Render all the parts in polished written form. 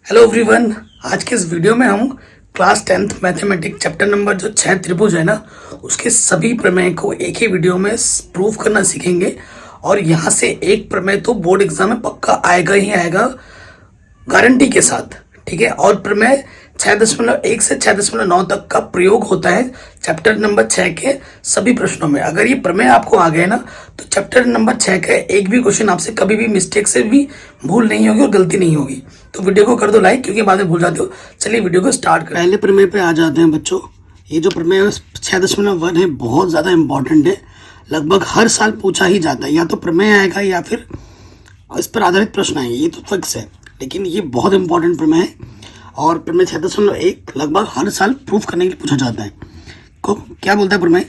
Hello everyone. आज के इस वीडियो में हम class 10th mathematics chapter number जो 6 त्रिभुज है ना, उसके सभी प्रमेय को एक ही वीडियो में प्रूव करना सीखेंगे। और यहाँ से एक प्रमेय तो बोर्ड एग्जाम में पक्का आएगा ही आएगा, गारंटी के साथ। ठीक है। और प्रमेय 6.1 से 6.9 तक का प्रयोग होता है चैप्टर नंबर 6 के सभी प्रश्नों में। अगर ये प्रमेय आपको आ गए ना, तो चैप्टर नंबर 6 का एक भी क्वेश्चन आपसे कभी भी मिस्टेक से भी भूल नहीं होगी और गलती नहीं होगी। तो वीडियो को कर दो लाइक, क्योंकि बाद में भूल जाते हो। चलिए वीडियो को स्टार्ट करें। पहले प्रमेय पे आ जाते हैं बच्चों। ये जो प्रमेय 6.1 है बहुत ज़्यादा इंपॉर्टेंट है, लगभग हर साल पूछा ही जाता है। या तो प्रमेय आएगा या फिर इस पर आधारित प्रश्न आएंगे, ये तो फिक्स है। लेकिन ये बहुत इंपॉर्टेंट प्रमेय है और प्रमेय 6.1 लगभग हर साल प्रूफ करने के लिए पूछा जाता है। को क्या बोलता है प्रमेय?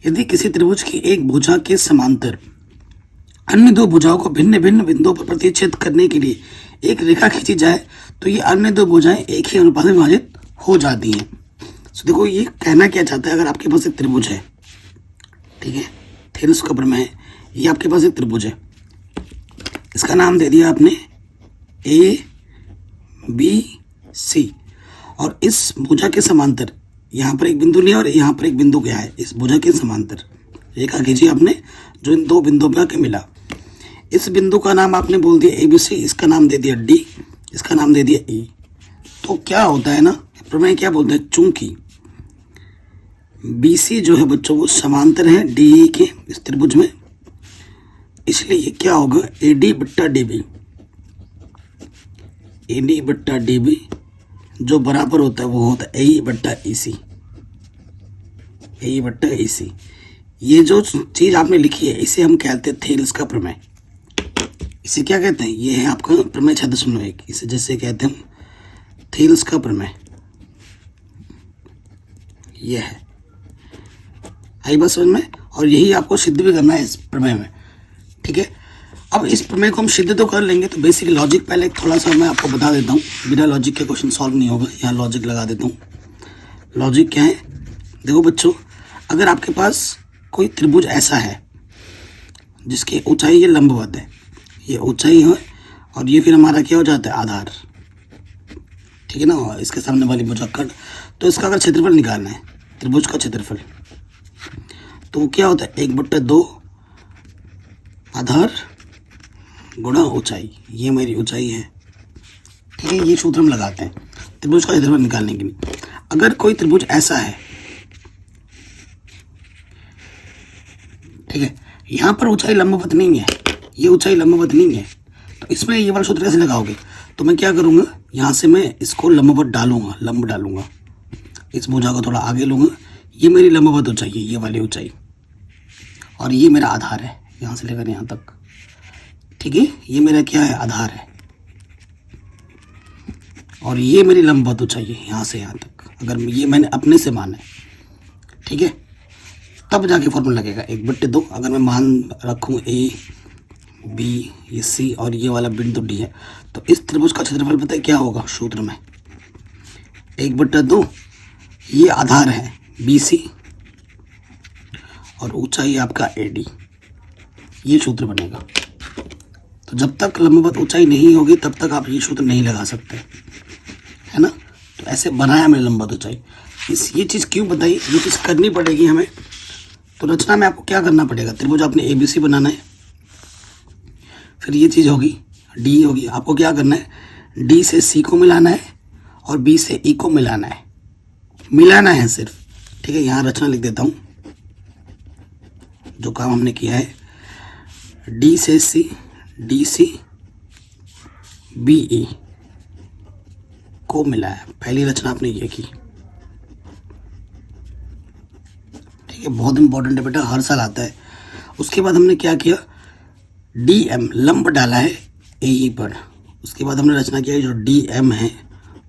यदि किसी त्रिभुज की एक भुजा के समांतर अन्य दो भुजाओं को भिन्न भिन्न बिंदुओं पर प्रतिच्छेद करने के लिए एक रेखा खींची जाए, तो ये अन्य दो भुजाएं एक ही अनुपात में विभाजित हो जाती हैं। तो देखो ये कहना क्या चाहता है, अगर आपके पास एक त्रिभुज है, ठीक है, थेरेस का प्रमेय है, ये आपके पास एक त्रिभुज है, इसका नाम दे दिया आपने ABC, और इस भुजा के समांतर यहाँ पर एक बिंदु लिया और यहाँ पर एक बिंदु गया है। इस भुजा के समांतर रेखा खींची आपने जो इन दो बिंदुओं पर आके मिला। इस बिंदु का नाम आपने बोल दिया ABC, इसका नाम दे दिया D, इसका नाम दे दिया E। तो क्या होता है ना, प्रमेय क्या बोलते हैं, चूंकि BC जो है बच्चों वो समांतर है DE के इस त्रिभुज में, इसलिए क्या होगा AD बट्टा DB, AD बट्टा DB जो बराबर होता है वो होता है AE बट्टा EC, AE बट्टा EC। ये जो चीज़ आपने लिखी है इसे हम कहते हैं थेल्स का प्रमेय। इसे क्या कहते हैं? ये है आपका प्रमेय 6.1। इसे जैसे कहते हैं हम थेल्स का प्रमेय। ये है, आई बात समझ में? और यही आपको सिद्ध भी करना है इस प्रमेय में। ठीक है। अब इस प्रमेय को हम सिद्ध तो कर लेंगे, तो बेसिक लॉजिक पहले थोड़ा सा मैं आपको बता देता हूँ। बिना लॉजिक के क्वेश्चन सॉल्व नहीं होगा, यहाँ लॉजिक लगा देता हूँ। लॉजिक क्या है? देखो बच्चों, अगर आपके पास कोई त्रिभुज ऐसा है जिसकी ऊंचाई ये लंबवत है, ये ऊंचाई है और ये फिर हमारा क्या हो जाता है, आधार, ठीक है ना, और इसके सामने वाली भुजा कट। तो इसका अगर क्षेत्रफल निकालना है, त्रिभुज का क्षेत्रफल, तो क्या होता है 1/2 आधार गुणा ऊंचाई। ये मेरी ऊंचाई है, ठीक है। ये सूत्र हम लगाते हैं त्रिभुज का क्षेत्रफल निकालने के लिए। अगर कोई त्रिभुज ऐसा है, ठीक है, यहाँ पर ऊंचाई लंबवत नहीं है, ये ऊंचाई लंबवत नहीं है, तो इसमें ये वाला सूत्र कैसे लगाओगे? तो मैं क्या करूँगा, यहाँ से मैं इसको लंबवत डालूंगा, लंब डालूंगा, इस भुजा को थोड़ा आगे लूँगा। ये मेरी लंबवत ऊंचाई है, ये वाली ऊंचाई, और ये मेरा आधार है यहाँ से लेकर यहाँ तक, ठीक है। ये मेरा क्या है, आधार है, और ये मेरी लंबवत ऊंचाई है यहाँ से यहाँ तक। अगर ये मैंने अपने से माना है, ठीक है, तब जाके फॉर्मूला लगेगा 1/2। अगर मैं मान रखूँ AB, ये C और ये वाला बिंदु D है, तो इस त्रिभुज का क्षेत्रफल पता है क्या होगा सूत्र में? 1/2, ये आधार है BC और ऊंचाई आपका AD, ये सूत्र बनेगा। तो जब तक लंबवत ऊंचाई नहीं होगी तब तक आप ये सूत्र नहीं लगा सकते, है ना। तो ऐसे बनाया मैंने लंबवत ऊंचाई। ये चीज़ क्यों बताई, ये चीज़ करनी पड़ेगी हमें। तो रचना में आपको क्या करना पड़ेगा, त्रिभुज आपने ABC बनाना है, फिर ये चीज़ होगी D होगी। आपको क्या करना है, D से C को मिलाना है और B से E को मिलाना है, मिलाना है सिर्फ, ठीक है। यहाँ रचना लिख देता हूँ, जो काम हमने किया है, D से C, DC, BE को मिलाया। पहली रचना आपने ये की, ठीक है, बहुत इंपॉर्टेंट है बेटा, हर साल आता है। उसके बाद हमने क्या किया, DM लंब डाला है AE पर। उसके बाद हमने रचना किया जो DM है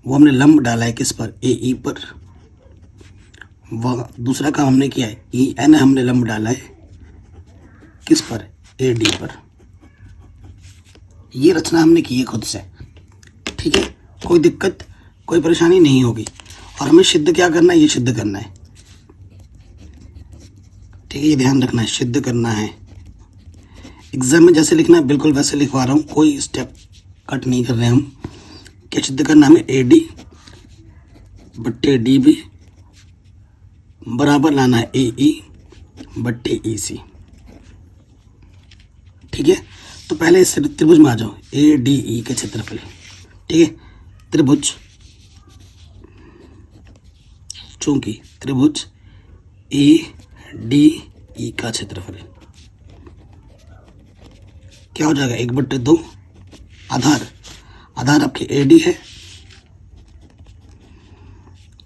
वो हमने लंब डाला है किस पर, AE पर। वह दूसरा काम हमने किया है, EN हमने लंब डाला है किस पर, AD पर। ये रचना हमने की है खुद से, ठीक है। कोई दिक्कत कोई परेशानी नहीं होगी। और हमें सिद्ध क्या करना है, ये सिद्ध करना है, ठीक है, ये ध्यान रखना है, सिद्ध करना है। एग्जाम में जैसे लिखना है बिल्कुल वैसे लिखवा रहा हूँ, कोई स्टेप कट नहीं कर रहे हम। क्या सिद्ध करना हमें, ए डी बट्टे डी बी बराबर लाना है ए ई बट्टे ई सी। ठीक है, तो पहले इस त्रिभुज में आ जाओ, ए डी ई के क्षेत्रफल। ठीक है, त्रिभुज, चूंकि त्रिभुज ए डी ई का क्षेत्रफल क्या हो जाएगा, 1/2। आधार, आधार आपकी ए डी है।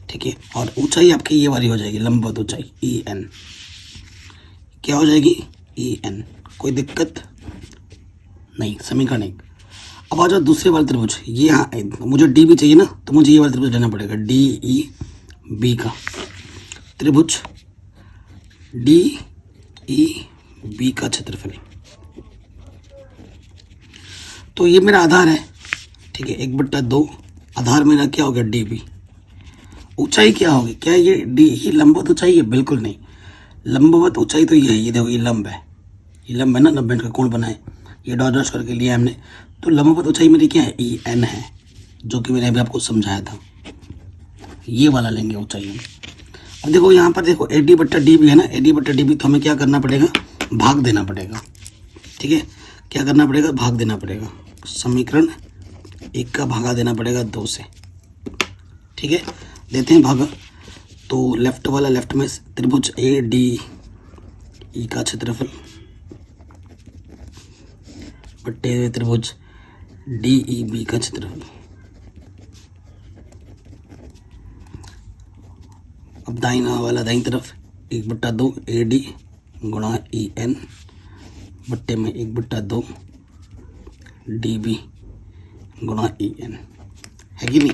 ठीक है, और ऊंचाई आपकी ये वाली हो जाएगी, लंबवत ऊंचाई ई एन। क्या हो जाएगी, ई एन। कोई दिक्कत नहीं, समीकरण 1। अब आ जाओ दूसरे वाले त्रिभुज, ये यहाँ मुझे डी भी चाहिए ना, तो मुझे ये वाला त्रिभुज लेना पड़ेगा, डी ई बी का त्रिभुज, डी ई बी का क्षेत्रफल। तो ये मेरा आधार है। ठीक है, 1/2 आधार मेरा क्या हो गया, डी बी। ऊंचाई क्या होगी, क्या ये डी ही लंबवत ऊंचाई है, बिल्कुल नहीं। लंबवत ऊंचाई तो ये है, ये देखो ये लंब है, ये लंब है ना, 90 का कोण बना है, ये डॉट डॉट करके लिया हमने। तो लंबवत ऊंचाई मेरी क्या है, ई एन है, जो कि मैंने अभी आपको समझाया था। ये वाला लेंगे ऊंचाई हम। अब देखो यहाँ पर देखो ए डी बट्टा डी बी है ना, ए डी बट्टा डी बी, तो हमें क्या करना पड़ेगा, भाग देना पड़ेगा। ठीक है, क्या करना पड़ेगा, भाग देना पड़ेगा। समीकरण 1 का भागा देना पड़ेगा 2 से। ठीक है, देते हैं भागा। तो लेफ्ट वाला लेफ्ट में, त्रिभुज ए डी ई का क्षेत्रफल बट्टे त्रिभुज डी ई बी का क्षेत्रफल। अब दाहिना वाला दाहिनी तरफ 1/2 ए डी गुणा ई एन बट्टे में 1/2 डी बी गुणा ई एन, है कि नहीं।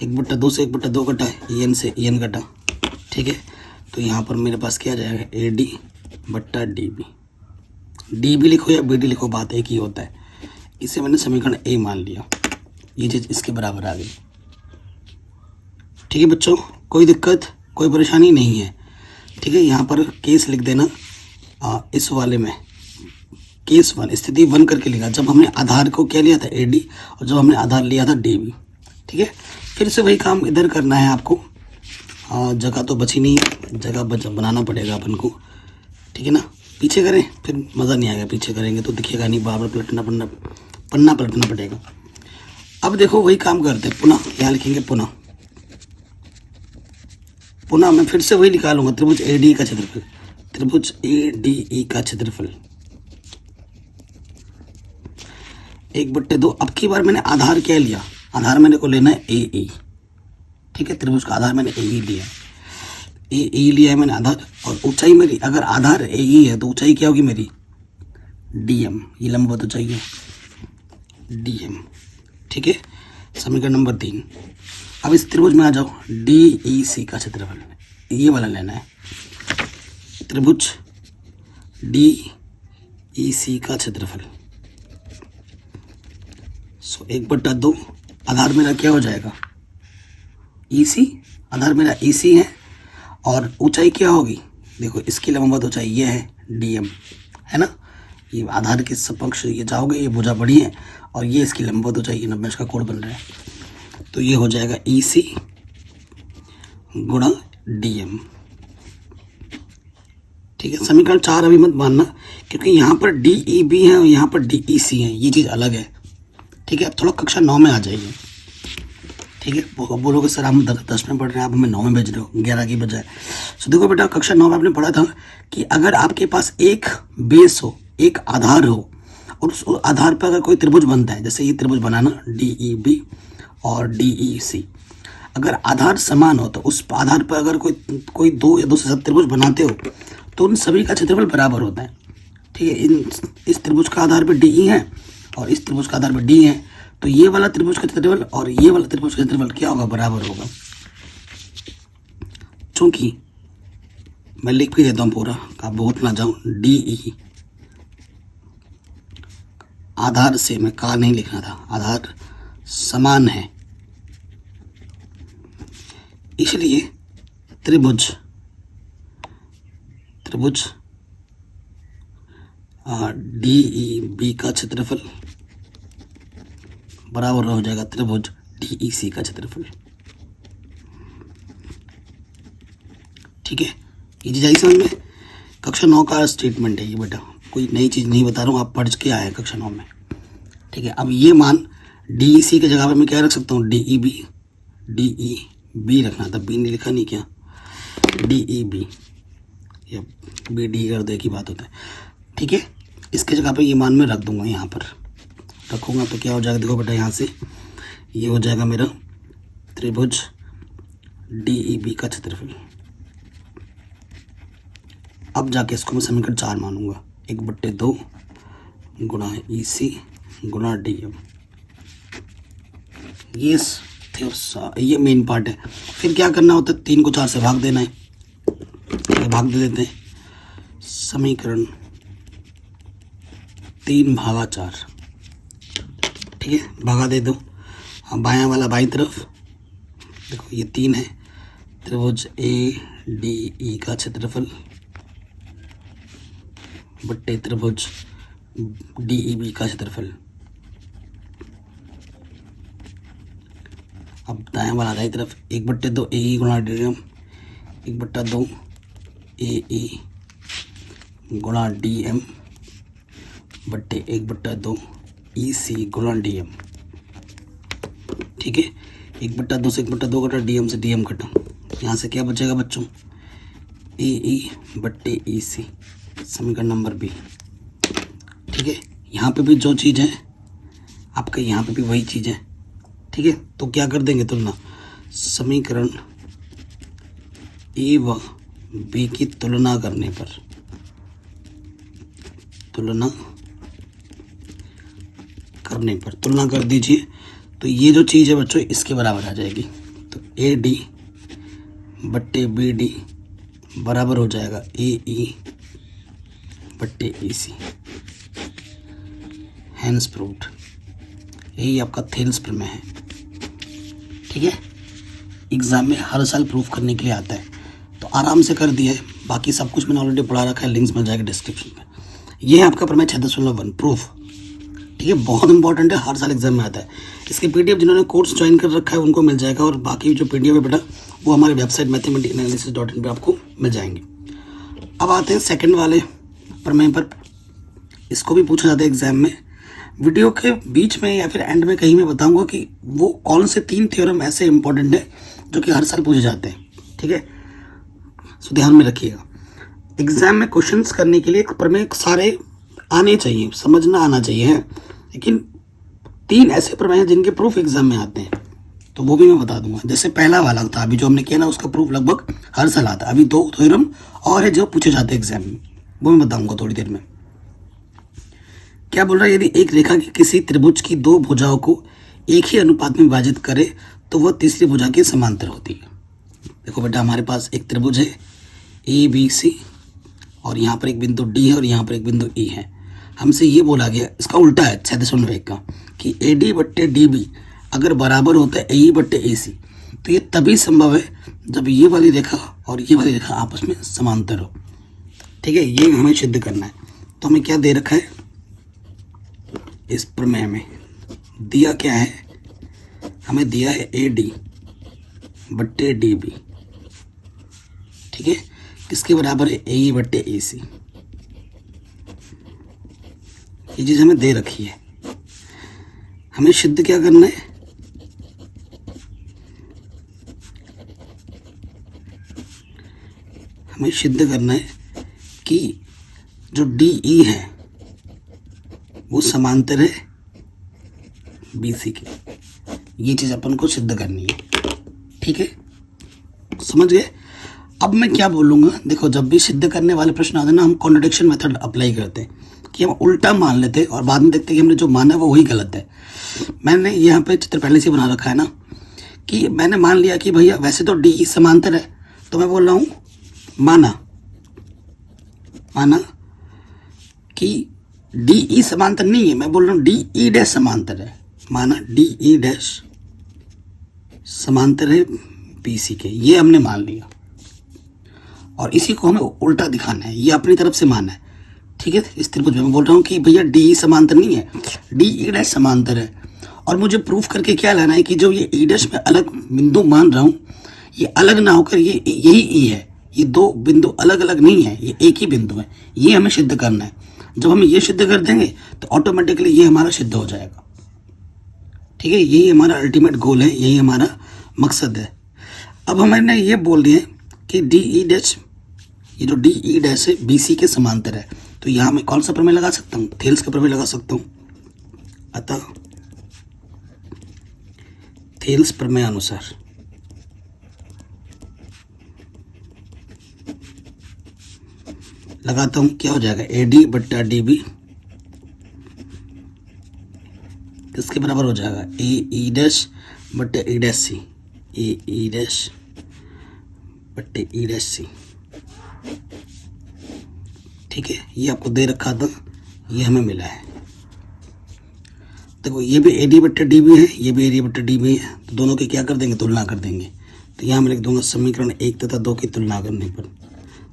1/2 से 1/2 कटा, ई एन से ई एन कटा। ठीक है, तो यहाँ पर मेरे पास क्या आ जाएगा, ए डी बट्टा डी बी। डी बी लिखो या बी डी लिखो, बात एक ही होता है। इसे मैंने समीकरण ए मान लिया, ये चीज़ इसके बराबर आ गई। ठीक है बच्चों, कोई दिक्कत कोई परेशानी नहीं है। ठीक है, यहाँ पर केस लिख देना, इस वाले में केस 1 स्थिति 1 करके लिखा, जब हमने आधार को क्या लिया था, ए डी, और जब हमने आधार लिया था डी बी। ठीक है, फिर से वही काम इधर करना है आपको। जगह तो बची नहीं, जगह बनाना पड़ेगा अपन को। ठीक है ना, पीछे करें फिर मज़ा नहीं आएगा, पीछे करेंगे तो दिखेगा नहीं, बार पलटना पन्ना पलटना पड़ेगा। अब देखो वही काम करते हैं, पुनः यहाँ लिखेंगे, पुनः मैं फिर से वही निकालूंगा, त्रिभुज ए डी का क्षेत्रफल, त्रिभुज ए डी ई का क्षेत्रफल 1/2। अब की बार मैंने आधार क्या लिया, आधार मैंने को लेना है ए ई। ठीक है, त्रिभुज का आधार मैंने ए ई लिया, ए ई लिया है मैंने आधार। और ऊंचाई मेरी, अगर आधार ए ई है तो ऊंचाई क्या होगी मेरी, डी एम। ये लंबवत ऊंचाई है, डी एम। ठीक है, समीकरण नंबर 3। अब इस त्रिभुज में आ जाओ, डी ई सी का क्षेत्रफल, ये वाला लेना है, त्रिभुज डी ई सी का क्षेत्रफल। 1/2 आधार मेरा क्या हो जाएगा, ई सी, आधार मेरा ई सी है। और ऊंचाई क्या होगी, देखो इसकी लंबवत ऊंचाई ये है, डी एम, है ना। ये आधार के समकक्ष ये जाओगे, ये भुजा बड़ी है, और ये इसकी लंबवत ऊंचाई 90 का कोण बन रहा है, तो ये हो जाएगा ई सी गुणा डी एम। ठीक है, समीकरण 4 अभी मत मानना, क्योंकि यहाँ पर डी ई बी है और यहाँ पर डी ई सी है, ये चीज़ अलग है। ठीक है, अब थोड़ा कक्षा 9 में आ जाइए। ठीक है, बोलोगे सर हम 10 में पढ़ रहे हैं, आप हमें 9 में भेज रहे हो 11 की बजाय। तो देखो बेटा, कक्षा 9 में आपने पढ़ा था कि अगर आपके पास एक बेस हो, एक आधार हो, और उस आधार पर अगर कोई त्रिभुज बनता है, जैसे ये त्रिभुज बनाना डी ई बी और डी ई सी, अगर आधार समान हो तो उस आधार पर अगर कोई 2 या 2 से 7 त्रिभुज बनाते हो तो उन सभी का क्षेत्रफल बराबर होता है। ठीक है, इस त्रिभुज का आधार पर डी ई है और इस त्रिभुज का आधार पर डी है, तो ये वाला त्रिभुज का क्षेत्रफल और ये वाला त्रिभुज का क्षेत्रफल क्या होगा, बराबर होगा। चूंकि मैं लिख भी देता हूँ पूरा, आप बहुत ना जाऊँ, डी ई आधार से, मैं का नहीं लिखना था, आधार समान है, इसलिए त्रिभुज डी ई बी का क्षेत्रफल बराबर हो जाएगा त्रिभुज DEC का क्षेत्रफल। ठीक है, ये चीज आई समझ में। कक्षा 9 का स्टेटमेंट है ये बेटा, कोई नई चीज़ नहीं बता रहा हूँ, आप पढ़ के आए हैं कक्षा 9 में। ठीक है, अब ये मान DEC की जगह पे मैं क्या रख सकता हूँ, DEB रखना था, बी नहीं लिखा, नहीं क्या, DEB या BD कर दो, एक ही बात होता है। ठीक है, इसके जगह पे ये मान मैं रख दूंगा, यहाँ पर रखूँगा तो क्या हो जाएगा, देखो बेटा यहाँ से ये हो जाएगा मेरा त्रिभुज DEB का क्षेत्रफल। अब जाके इसको मैं समीकरण 4 मानूंगा, 1/2 गुणा EC गुणा DM। ये मेन पार्ट है। फिर क्या करना होता है, 3 को 4 से भाग देना है, भाग दे देते हैं। समीकरण 3/4। ठीक है, भागा दे दो। अब बायां वाला बाईं तरफ देखो, ये 3 है, त्रिभुज ADE का क्षेत्रफल बट्टे त्रिभुज DEB का क्षेत्रफल। अब दाएं वाला दाएं तरफ 1/2 AE गुणा DM, 1/2 AE गुणा DM बट्टे 1/2 EC गुणा DM। ठीक है, 1/2 से 1/2 कटा, DM से DM कटा, यहाँ से क्या बचेगा बच्चों, AE बट्टे EC, समीकरण नंबर B। ठीक है, यहाँ पे भी जो चीज़ है आपके यहाँ पे भी वही चीज़ है। ठीक है, तो क्या कर देंगे, तुलना, समीकरण A व B की तुलना करने पर, तुलना कर दीजिए तो ये जो चीज़ है बच्चों इसके बराबर आ जाएगी। तो AD बट्टे BD बराबर हो जाएगा AE बट्टे EC। Hence proved. यही आपका थेल्स प्रमेय है। ठीक है, एग्जाम में हर साल प्रूफ करने के लिए आता है, तो आराम से कर दिया है। बाकी सब कुछ मैंने ऑलरेडी पढ़ा रखा है, लिंक्स मिल जाएगा डिस्क्रिप्शन में। ये है आपका प्रमेय 6.1 प्रूफ। ठीक है, बहुत इंपॉर्टेंट है, हर साल एग्जाम में आता है। इसके PDF जिन्होंने कोर्स ज्वाइन कर रखा है उनको मिल जाएगा, और बाकी जो PDF है बेटा वो हमारे वेबसाइट mathematicanalysis.in पे आपको मिल जाएंगे। अब आते हैं सेकंड वाले प्रमेय पर। इसको भी पूछा जाता है एग्जाम में। वीडियो के बीच में या फिर एंड में कहीं मैं बताऊंगा कि वो कौन से 3 थ्योरम ऐसे इंपॉर्टेंट है जो कि हर साल पूछे जाते हैं। ठीक है, सो ध्यान में रखिएगा। एग्जाम में क्वेश्चंस करने के लिए प्रमेय सारे आने चाहिए, समझना आना चाहिए है, लेकिन 3 ऐसे प्रमेय हैं जिनके प्रूफ एग्जाम में आते हैं, तो वो भी मैं बता दूंगा। जैसे पहला वाला था अभी जो हमने किया ना, उसका प्रूफ लगभग हर साल आता है। अभी 2 थ्योरम और है जो पूछे जाते हैं एग्जाम में, वो मैं बताऊंगा थोड़ी देर में। क्या बोल रहा है, यदि एक रेखा की किसी त्रिभुज की 2 भुजाओं को एक ही अनुपात में विभाजित करे तो वह तीसरी भुजा के समांतर होती है। देखो बेटा, हमारे पास एक त्रिभुज है ABC, और यहाँ पर एक बिंदु D है और यहाँ पर एक बिंदु E है। हमसे ये बोला गया, इसका उल्टा है 6.1 का, कि AD बट्टे DB अगर बराबर होता है AE बट्टे AC, तो ये तभी संभव है जब ये वाली रेखा और ये वाली रेखा आपस में समांतर हो। ठीक है, ये हमें सिद्ध करना है। तो हमें क्या दे रखा है इस प्रमेय में, दिया क्या है, हमें दिया है AD बट्टे DB। ठीक है, किसके बराबर है, AE बट्टे AC। ये चीज़ हमें दे रखी है, हमें सिद्ध क्या करना है, हमें सिद्ध करना है कि जो DE है वो समांतर है BC के। ये चीज़ अपन को सिद्ध करनी है। ठीक है, समझ गए। अब मैं क्या बोलूँगा, देखो जब भी सिद्ध करने वाले प्रश्न आते हैं ना, हम कॉन्ट्रडिक्शन मेथड अप्लाई करते हैं कि हम उल्टा मान लेते हैं और बाद में देखते हैं कि हमने जो माना है वो वही गलत है। मैंने यहाँ पे चित्र पहले से बना रखा है ना, कि मैंने मान लिया कि भैया वैसे तो DE समांतर है, तो मैं बोल रहा हूँ माना कि DE समांतर नहीं है, मैं बोल रहा हूँ DE डैश समांतर है। माना DE डैश समांतर है BC के, ये हमने मान लिया, और इसी को हमें उल्टा दिखाना है, ये अपनी तरफ से माना है। ठीक है, इस त्रिभुज में मैं बोल रहा हूँ कि भैया DE समांतर नहीं है, DE डैश समांतर है, और मुझे प्रूफ करके क्या लाना है कि जो ये ई डैश में अलग बिंदु मान रहा हूँ, ये अलग ना होकर ये यही ई है, ये दो बिंदु अलग अलग नहीं है, ये एक ही बिंदु है। ये हमें सिद्ध करना है। जब हम ये सिद्ध कर देंगे तो ऑटोमेटिकली ये हमारा सिद्ध हो जाएगा। ठीक है, यही हमारा अल्टीमेट गोल है, यही हमारा मकसद है। अब हमने ये बोल दिया कि डी ई डैश, ये जो डी ई डैश है बी सी के समांतर है, तो यहाँ मैं कौन सा प्रमेय लगा सकता हूँ? थेल्स का प्रमेय लगा सकता हूँ। अतः थेल्स प्रमेय अनुसार लगाता हूं, क्या हो जाएगा? ए डी बट्टा डी बी किसके बराबर हो जाएगा? ए ई डैश बट्टे ई डैश सी, ए ई डैश बट्टे ई डैश सी। ठीक है, ये आपको दे रखा था, ये हमें मिला है। देखो ये भी ए डी बट्टे डी बी है, ये भी ए डी बट्टे डी बी है, तो दोनों की क्या कर देंगे? तुलना कर देंगे। तो यहाँ मैं लिख दूंगा समीकरण 1 तथा 2 की तुलना करने पर,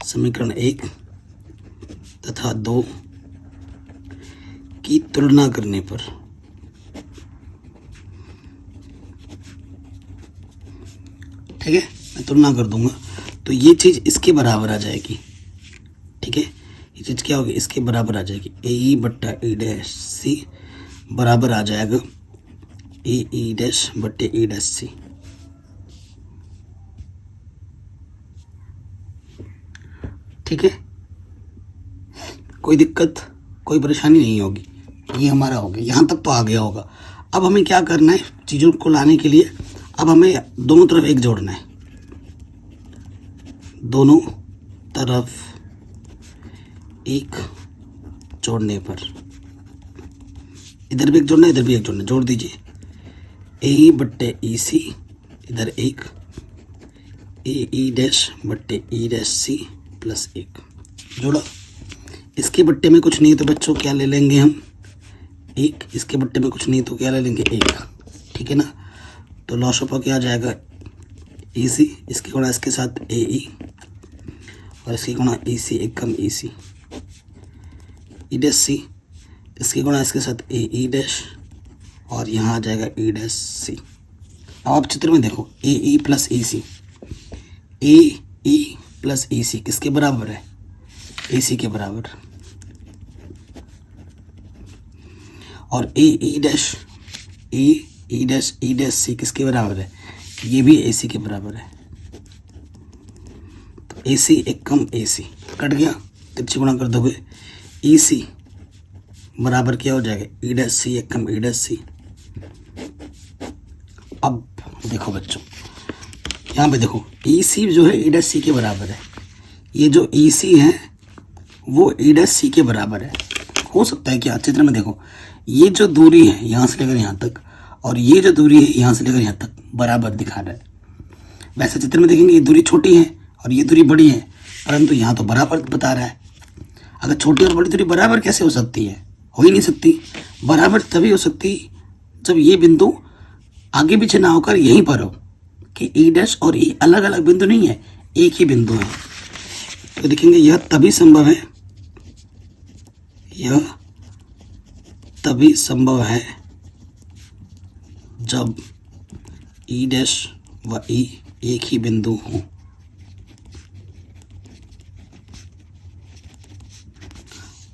समीकरण 1 तथा 2 की तुलना करने पर ठीक है, मैं तुलना कर दूंगा तो ये चीज इसके बराबर आ जाएगी। ठीक है, ये चीज क्या होगी? इसके बराबर आ जाएगी। ए ई बट्टा ई डैश सी बराबर आ जाएगा ए ई डैश बट्टे ई डैश सी। ठीक है, कोई दिक्कत कोई परेशानी नहीं होगी, ये हमारा हो गया, यहाँ तक तो आ गया होगा। अब हमें क्या करना है चीज़ों को लाने के लिए? अब हमें दोनों तरफ एक जोड़ना है, दोनों तरफ एक जोड़ने पर, इधर भी एक जोड़ना है, इधर भी एक जोड़ना है, जोड़ दीजिए। ए ई बट्टे ई सी, इधर एक ए ई डैश बट्टे ई डैश सी प्लस 1 जोड़ा। इसके बट्टे में कुछ नहीं है तो बच्चों क्या ले लेंगे हम? 1। इसके बट्टे में कुछ नहीं तो क्या ले लेंगे? 1। ठीक है ना, तो लॉस ऑफ क्या आ जाएगा? ई सी, इसके गुणा इसके साथ ए ई, और इसके गुणा ई सी एक कम ई सी, ई डैश सी, इसके गुणा इसके साथ ए ई डैश, और यहाँ आ जाएगा ई डैश सी। अब आप चित्र में देखो, ए ई प्लस ई सी, ए ई प्लस ई सी किसके बराबर है? ए सी के बराबर। और ए ई डैश ई डैश सी किसके बराबर है? ये भी ए सी के बराबर है। तो ए सी एक कम ए सी कट गया, तिरछी गुणा कर दोगे, ई सी बराबर क्या हो जाएगा? ई डैश सी एक कम ई डैश सी। अब देखो बच्चों, यहाँ पे देखो ई सी जो है ई डैश सी के बराबर है, ये जो ई सी है वो ई डैश सी के बराबर है। हो सकता है क्या? चित्र में देखो, ये जो दूरी है यहाँ से लेकर यहाँ तक, और ये जो दूरी है यहाँ से लेकर यहाँ तक बराबर दिखा रहा है। वैसे चित्र में देखेंगे ये दूरी छोटी है और ये दूरी बड़ी है, परंतु यहाँ तो बराबर बता रहा है। अगर छोटी और बड़ी दूरी बराबर कैसे हो सकती है? हो ही नहीं सकती। बराबर तभी हो सकती जब ये बिंदु आगे पीछे ना होकर यहीं पर हो, कि ई डैश और ई अलग अलग बिंदु नहीं है, एक ही बिंदु है। तो देखेंगे यह तभी संभव है, यह तभी संभव है जब ई डैश व ई एक ही बिंदु हो।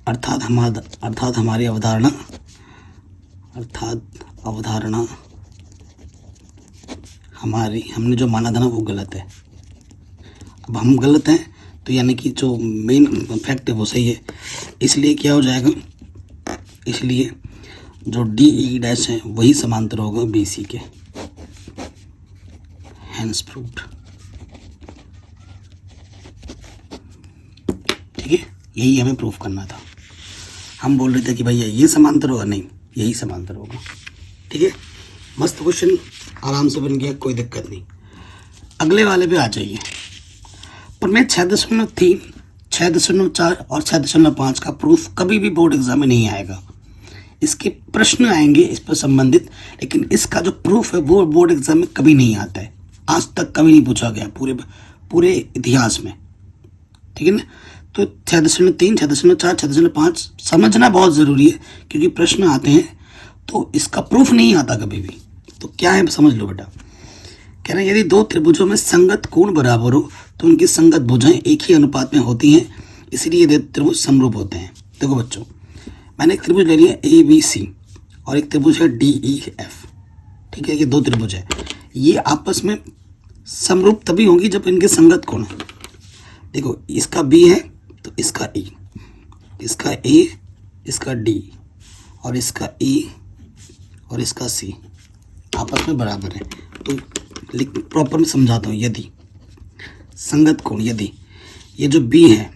अर्थात हमारी अवधारणा हमने जो माना था ना वो गलत है। अब हम गलत हैं तो यानी कि जो मेन फैक्ट है वो सही है, इसलिए क्या हो जाएगा? इसलिए जो डी ई डैश है वही समांतर होगा बी सी के। Hence proved. ठीक है, यही हमें प्रूफ करना था। हम बोल रहे थे कि भैया ये समांतर होगा, नहीं यही समांतर होगा। ठीक है, मस्त क्वेश्चन, आराम से बन गया, कोई दिक्कत नहीं। अगले वाले पे आ जाइए। प्रमेय 6.3, 6.4 और 6.5 का प्रूफ कभी भी बोर्ड एग्जाम में नहीं आएगा। इसके प्रश्न आएंगे इस पर संबंधित, लेकिन इसका जो प्रूफ है वो बोर्ड एग्जाम में कभी नहीं आता है। आज तक कभी नहीं पूछा गया पूरे इतिहास में। ठीक है ना, तो 6.3, 6.4, 6.5 समझना बहुत ज़रूरी है, क्योंकि प्रश्न आते हैं तो इसका प्रूफ नहीं आता कभी भी। तो क्या है समझ लो बेटा। कह रहे हैं यदि दो त्रिभुजों में संगत कोण बराबर हो तो उनकी संगत भुजाएं एक ही अनुपात में होती हैं, इसलिए ये त्रिभुज समरूप होते हैं। देखो बच्चों, मैंने एक त्रिभुज ले लिया ABC और एक त्रिभुज है DEF। ठीक है, ये दो त्रिभुज है, ये आपस में समरूप तभी होंगी जब इनके संगत कोण है। देखो इसका B है तो इसका E, इसका A, इसका D और इसका E और इसका C आपस में बराबर है। तो प्रॉपर में समझाता हूँ। यदि संगत कोण, यदि ये जो B है,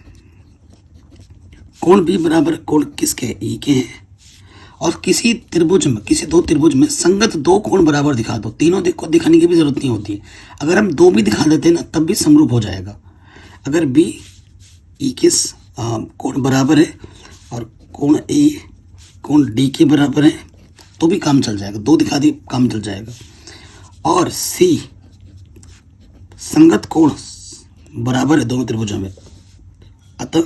कोण B बराबर कोण किसके, E के हैं, और किसी त्रिभुज में, किसी दो त्रिभुज में संगत दो कोण बराबर दिखा दो, तीनों को दिखाने की भी जरूरत नहीं होती है। अगर हम दो भी दिखा देते हैं ना तब भी समरूप हो जाएगा। अगर B E के कोण बराबर है और कोण A कोण D के बराबर है तो भी काम चल जाएगा, दो दिखा दी काम चल जाएगा। और C संगत कोण बराबर है दोनों त्रिभुजों में, अतः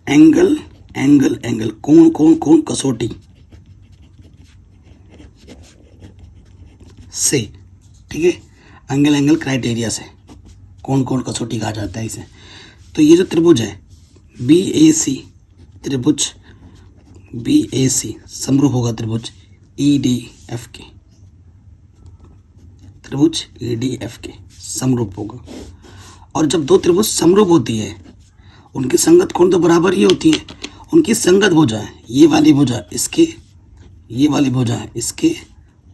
एंगल एंगल एंगल कोण कोण कोण कसौटी से, ठीक है, एंगल एंगल क्राइटेरिया से कोण कोण कसौटी कहा जाता है इसे। तो ये जो त्रिभुज है BAC, त्रिभुज BAC समरूप होगा त्रिभुज EDF के, त्रिभुज EDF के समरूप होगा। और जब दो त्रिभुज समरूप होती है उनकी संगत कोण तो बराबर ही होती है, उनकी संगत भुजा है, ये वाली भुजा इसके, ये वाली भुजा है इसके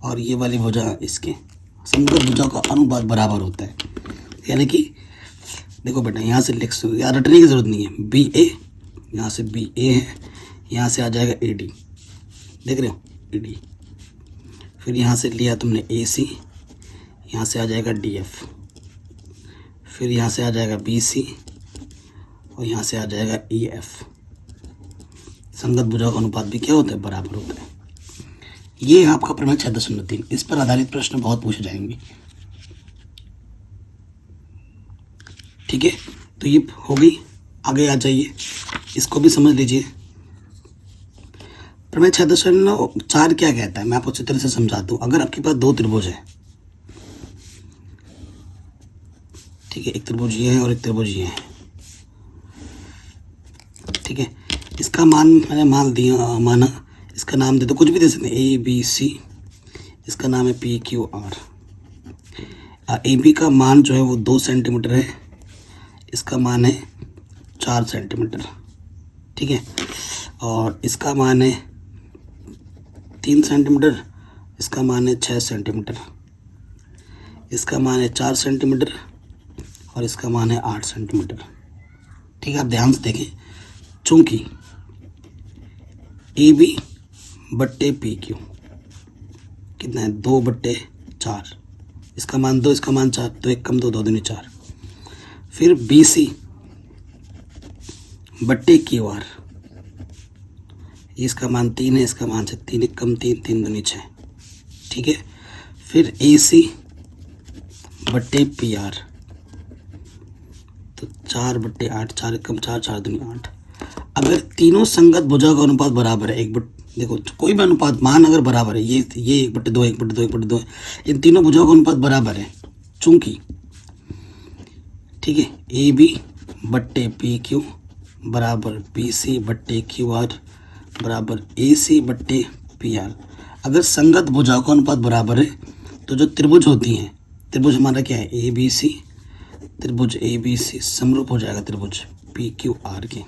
और ये वाली भुजा है इसके, संगत भुजा का अनुपात बराबर होता है। यानी कि देखो बेटा, यहाँ से लिख सो, यार रटने की जरूरत नहीं है। BA, यहाँ से BA है, यहाँ से आ जाएगा AD, देख रहे हो AD, फिर यहाँ से लिया तुमने AC, यहाँ से आ जाएगा DF, फिर यहाँ से आ जाएगा BC और यहाँ से आ जाएगा EF। संगत भुजा का अनुपात भी क्या होता है, बराबर होता है। ये आपका प्रमेय 6.3, इस पर आधारित प्रश्न बहुत पूछे जाएंगे। ठीक है, तो ये हो गई, आगे आ जाइए, इसको भी समझ लीजिए। प्रमेय 6.4 क्या कहता है, मैं आपको अच्छी तरह से समझाता हूँ। अगर आपके पास दो त्रिभुज है, ठीक है, एक त्रिभुज ये है और एक त्रिभुज ये है, ठीक है, इसका मान मैंने मान दिया, माना, इसका नाम दे दो, कुछ भी दे सकते हैं, ABC, इसका नाम है PQR। AB का मान जो है वो 2 सेंटीमीटर है, इसका मान है 4 सेंटीमीटर, ठीक है, और इसका मान है 3 सेंटीमीटर, इसका मान है 6 सेंटीमीटर, इसका मान है 4 सेंटीमीटर और इसका मान है 8 सेंटीमीटर। ठीक है, आप ध्यान से देखें, चूंकि AB बट्टे PQ कितना है, 2/4, इसका मान 2, इसका मान 4, तो 1 कम 2, 2 दूनी 4। फिर BC बट्टे QR, इसका मान 3 है, इसका मान 6, 3 1 कम 3, 3 दूनी 6, ठीक है। फिर AC बट्टे PR, तो 4/8, 4 1 कम 4, 4 दूनी 8। अगर तीनों संगत भुजा का अनुपात बराबर है, देखो कोई भी अनुपात मान अगर बराबर है, ये 1/2, 1/2, 1/2, इन तीनों भुजाओं का अनुपात बराबर है, चूंकि, ठीक है, AB बट्टे PQ बराबर BC बट्टे QR बराबर AC बट्टे PR। अगर संगत भुजाओं का अनुपात बराबर है तो जो त्रिभुज होती हैं, त्रिभुज हमारा क्या है, ABC, त्रिभुज ABC समरूप हो जाएगा त्रिभुज PQR के।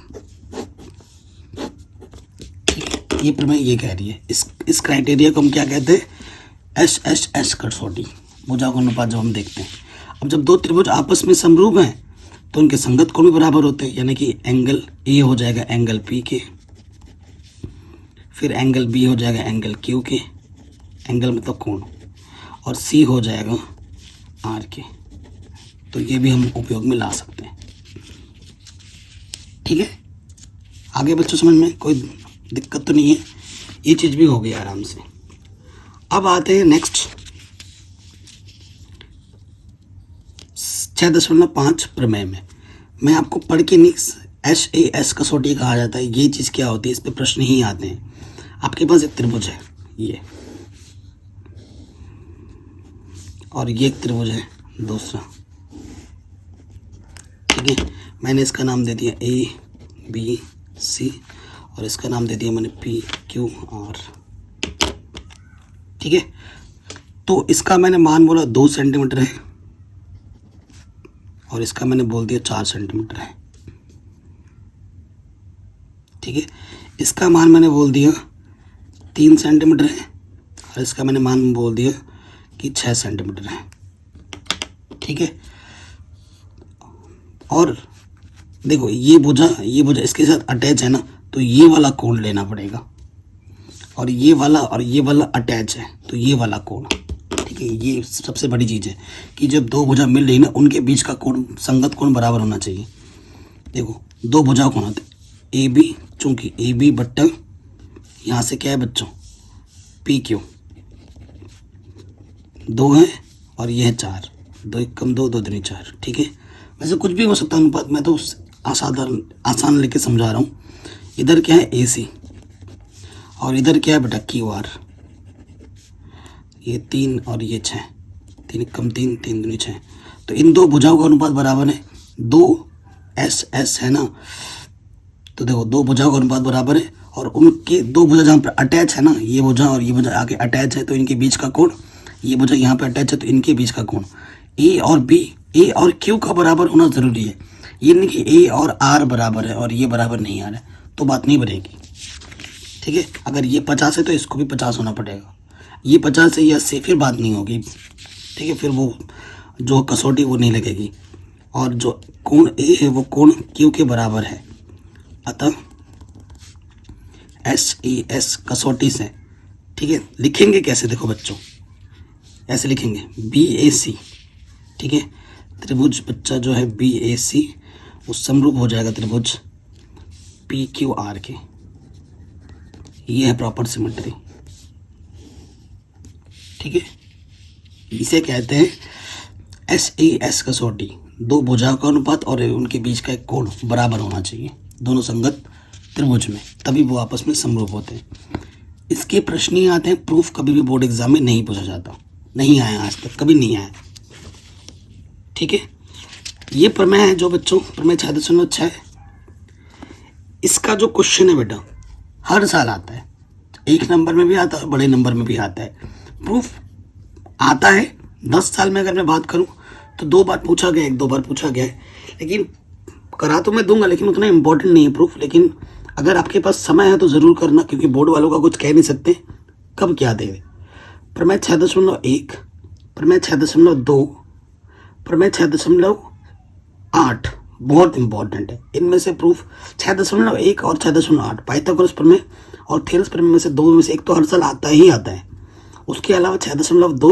ये प्रमेय ये कह रही है, इस क्राइटेरिया को हम क्या कहते हैं, SHS कसौटी, भुजा का अनुपात जब हम देखते हैं। अब जब दो त्रिभुज आपस में समरूप हैं तो उनके संगत कोण भी बराबर होते हैं, यानी कि एंगल A हो जाएगा एंगल P के, फिर एंगल B हो जाएगा एंगल Q के, एंगल मतलब कोण, और C हो जाएगा R के। तो ये भी हम उपयोग में ला सकते हैं। ठीक है, आगे बच्चों समझ में कोई दिक्कत तो नहीं है, ये चीज़ भी हो गई आराम से। अब आते हैं नेक्स्ट 6.5 प्रमेय में। मैं आपको पढ़ के नहीं, HAS कसौटी कहा जाता है, ये चीज़ क्या होती है, इस पे प्रश्न ही आते हैं। आपके पास एक त्रिभुज है ये, और ये एक त्रिभुज है दूसरा, ठीक है। मैंने इसका नाम दे दिया ABC और इसका नाम दे दिया मैंने PQR, ठीक है। तो इसका मैंने मान बोला 2 सेंटीमीटर है और इसका मैंने बोल दिया 4 सेंटीमीटर है, ठीक है। इसका मान मैंने बोल दिया 3 सेंटीमीटर है और इसका मैंने मान बोल दिया कि 6 सेंटीमीटर है, ठीक है। और देखो ये भुजा इसके साथ अटैच है ना, तो ये वाला कोण लेना पड़ेगा, और ये वाला अटैच है तो ये वाला कोण, ठीक है। ये सबसे बड़ी चीज़ है कि जब दो भुजा मिल रही ना, उनके बीच का कोण, संगत कोण बराबर होना चाहिए। देखो 2 भुजा कोण होते AB, चूंकि AB बट्टा यहाँ से क्या है बच्चों PQ, 2 है और ये है 4, 2 1 कम 2, 2 दूनी 4, ठीक है। वैसे कुछ भी हो सकता है अनुपात, मैं तो आसान लेके समझा रहा हूँ। इधर क्या है AC और इधर क्या है बेटा QR, ये 3 और ये 6, 3 कम 3, 3 दूनी 6, तो इन 2 भुजाओं का अनुपात बराबर है 2SS है ना। तो देखो 2 भुजाओं का अनुपात बराबर है, और उनके 2 भुजा जहाँ पर अटैच है ना, ये भुजा और ये भुजा आगे अटैच है तो इनके बीच का कोण, ये भुजा यहाँ पे अटैच है तो इनके बीच का कोण A और Q का बराबर होना ज़रूरी है। ये नहीं कि A और R बराबर है और ये बराबर नहीं आ रहा है तो बात नहीं बनेगी, ठीक है। अगर ये 50 है तो इसको भी 50 होना पड़ेगा, ये 50 है या से फिर बात नहीं होगी, ठीक है। फिर वो जो कसौटी वो नहीं लगेगी, और जो कोण A है वो कोण Q के बराबर है, अतः SES कसौटी से, ठीक है। लिखेंगे कैसे देखो बच्चों, ऐसे लिखेंगे BAC, ठीक है। त्रिभुज बच्चा जो है BAC वो समरूप हो जाएगा त्रिभुज PQR के, ये है प्रॉपर सिमेट्री, ठीक है। इसे कहते हैं SES कसौटी, 2 भुजाओं का अनुपात और उनके बीच का एक कोण बराबर होना चाहिए दोनों संगत त्रिभुज में, तभी वो आपस में समरूप होते हैं। इसके प्रश्न ही आते हैं, प्रूफ कभी भी बोर्ड एग्जाम में नहीं पूछा जाता, नहीं आया आज तक, कभी नहीं आया, ठीक है। ये प्रमेय है जो बच्चों प्रमेय 6.6, इसका जो क्वेश्चन है बेटा हर साल आता है, 1 नंबर में भी आता है, बड़े नंबर में भी आता है। प्रूफ आता है 10 साल में, अगर मैं बात करूं तो 2 बार पूछा गया, 1-2 बार पूछा गया है, लेकिन करा तो मैं दूंगा, लेकिन उतना इम्पोर्टेंट नहीं है प्रूफ। लेकिन अगर आपके पास समय है तो ज़रूर करना, क्योंकि बोर्ड वालों का कुछ कह नहीं सकते कब क्या देवे। प्रमेय 6.1, प्रमेय 6.2, प्रमेय 6.8 बहुत इंपॉर्टेंट है। इनमें से प्रूफ 6.1 और 6.8 पाइथागोरस प्रमेय और थेल्स प्रमेय में से 2 में से एक तो हर साल आता ही आता है। उसके अलावा 6.2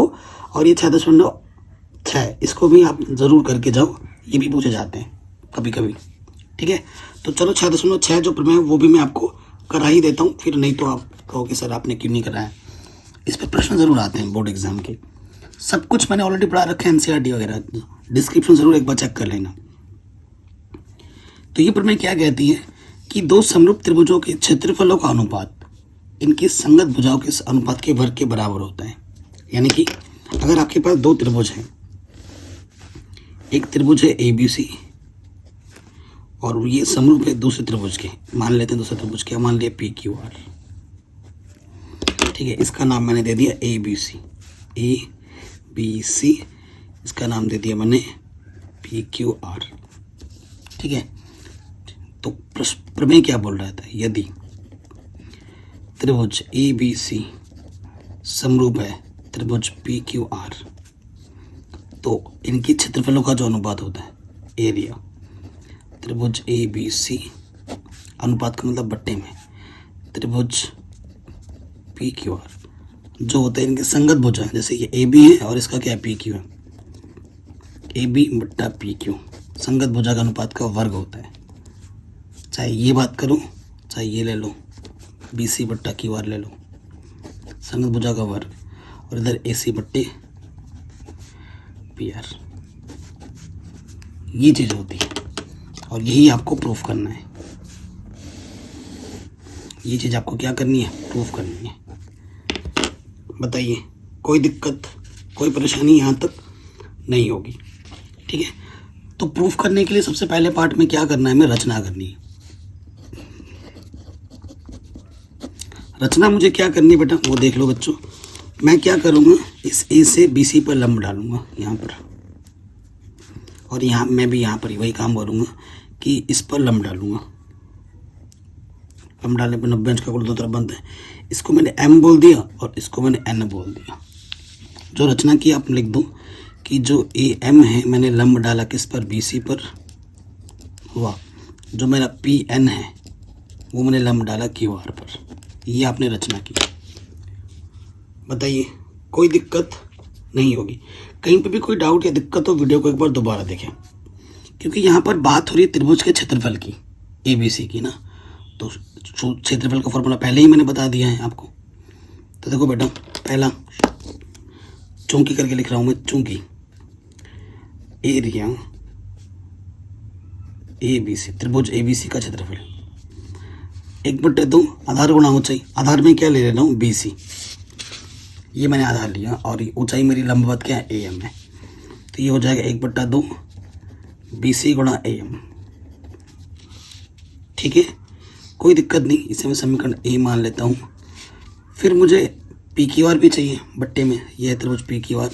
और ये 6.6 इसको भी आप ज़रूर करके जाओ, ये भी पूछे जाते हैं कभी कभी, ठीक है। तो चलो 6.6 जो प्रमेय वो भी मैं आपको करा ही देता हूँ, फिर नहीं तो आप कहोगे सर आपने क्यों नहीं कराया। इस पर प्रश्न ज़रूर आते हैं बोर्ड एग्जाम के, सब कुछ मैंने ऑलरेडी पढ़ा रखा है, NCERT वगैरह, डिस्क्रिप्शन ज़रूर एक बार चेक कर लेना। तो ये प्रमेय क्या कहती है कि 2 समरूप त्रिभुजों के क्षेत्रफलों का अनुपात इनकी संगत भुजाओं के अनुपात के वर्ग के बराबर होता है। यानी कि अगर आपके पास 2 त्रिभुज हैं, एक त्रिभुज है ABC और ये समरूप है दूसरे त्रिभुज के, मान लेते हैं दूसरे त्रिभुज के, मान लिया PQR, ठीक है। इसका नाम मैंने दे दिया ABC, इसका नाम दे दिया मैंने PQR, ठीक है। तो प्रमेय क्या बोल रहा था, यदि त्रिभुज ABC समरूप है त्रिभुज PQR तो इनकी क्षेत्रफलों का जो अनुपात होता है, एरिया, त्रिभुज ABC अनुपात का मतलब बट्टे में त्रिभुज PQR जो होता है इनके संगत भुजा, जैसे ये AB है और इसका क्या है PQ है, AB बट्टा PQ संगत भुजा का अनुपात का वर्ग होता है। चाहे ये बात करो चाहे ये ले लो, BC बट्टा QR ले लो, संगत भुजा का वर्ग, और इधर AC बट्टे PR, ये चीज़ होती है और यही आपको प्रूफ करना है। ये चीज़ आपको क्या करनी है, प्रूफ करनी है। बताइए, कोई दिक्कत, कोई परेशानी यहाँ तक नहीं होगी। ठीक है, तो प्रूफ करने के लिए सबसे पहले पार्ट में क्या करना है, हमें रचना करनी है। रचना मुझे क्या करनी है बेटा, वो देख लो बच्चों। मैं क्या करूँगा, इस ए से बी सी पर लंब डालूंगा यहाँ पर, और यहाँ मैं भी यहाँ पर ही वही काम करूँगा कि इस पर लंब डालूंगा। लंब डालने पर 90 अंश का कोण दो तरफ बनता है। इसको मैंने m बोल दिया और इसको मैंने n बोल दिया। जो रचना की आप लिख दो कि जो AM है मैंने लंब डाला किस पर, BC पर हुआ। जो मेरा PN है वो मैंने लंब डाला QR पर। ये आपने रचना की। बताइए, कोई दिक्कत नहीं होगी। कहीं पे भी कोई डाउट या दिक्कत हो, वीडियो को एक बार दोबारा देखें, क्योंकि यहाँ पर बात हो रही है त्रिभुज के क्षेत्रफल की, ABC की ना। तो क्षेत्रफल का फॉर्मूला पहले ही मैंने बता दिया है आपको। तो देखो बेटा, पहला चौंकी करके लिख रहा हूँ मैं, चौंकी एरिया ABC, त्रिभुज ABC का क्षेत्रफल 1/2 आधार गुणा ऊंचाई। आधार में क्या ले रहा हूँ, BC, ये मैंने आधार लिया, और ऊंचाई मेरी लंबवत क्या है, AM है। तो ये हो जाएगा 1/2 BC गुणा AM। ठीक है, कोई दिक्कत नहीं, इसे मैं समीकरण A मान लेता हूँ। फिर मुझे PQR भी चाहिए बट्टे में, यह है त्रिभुज PQR।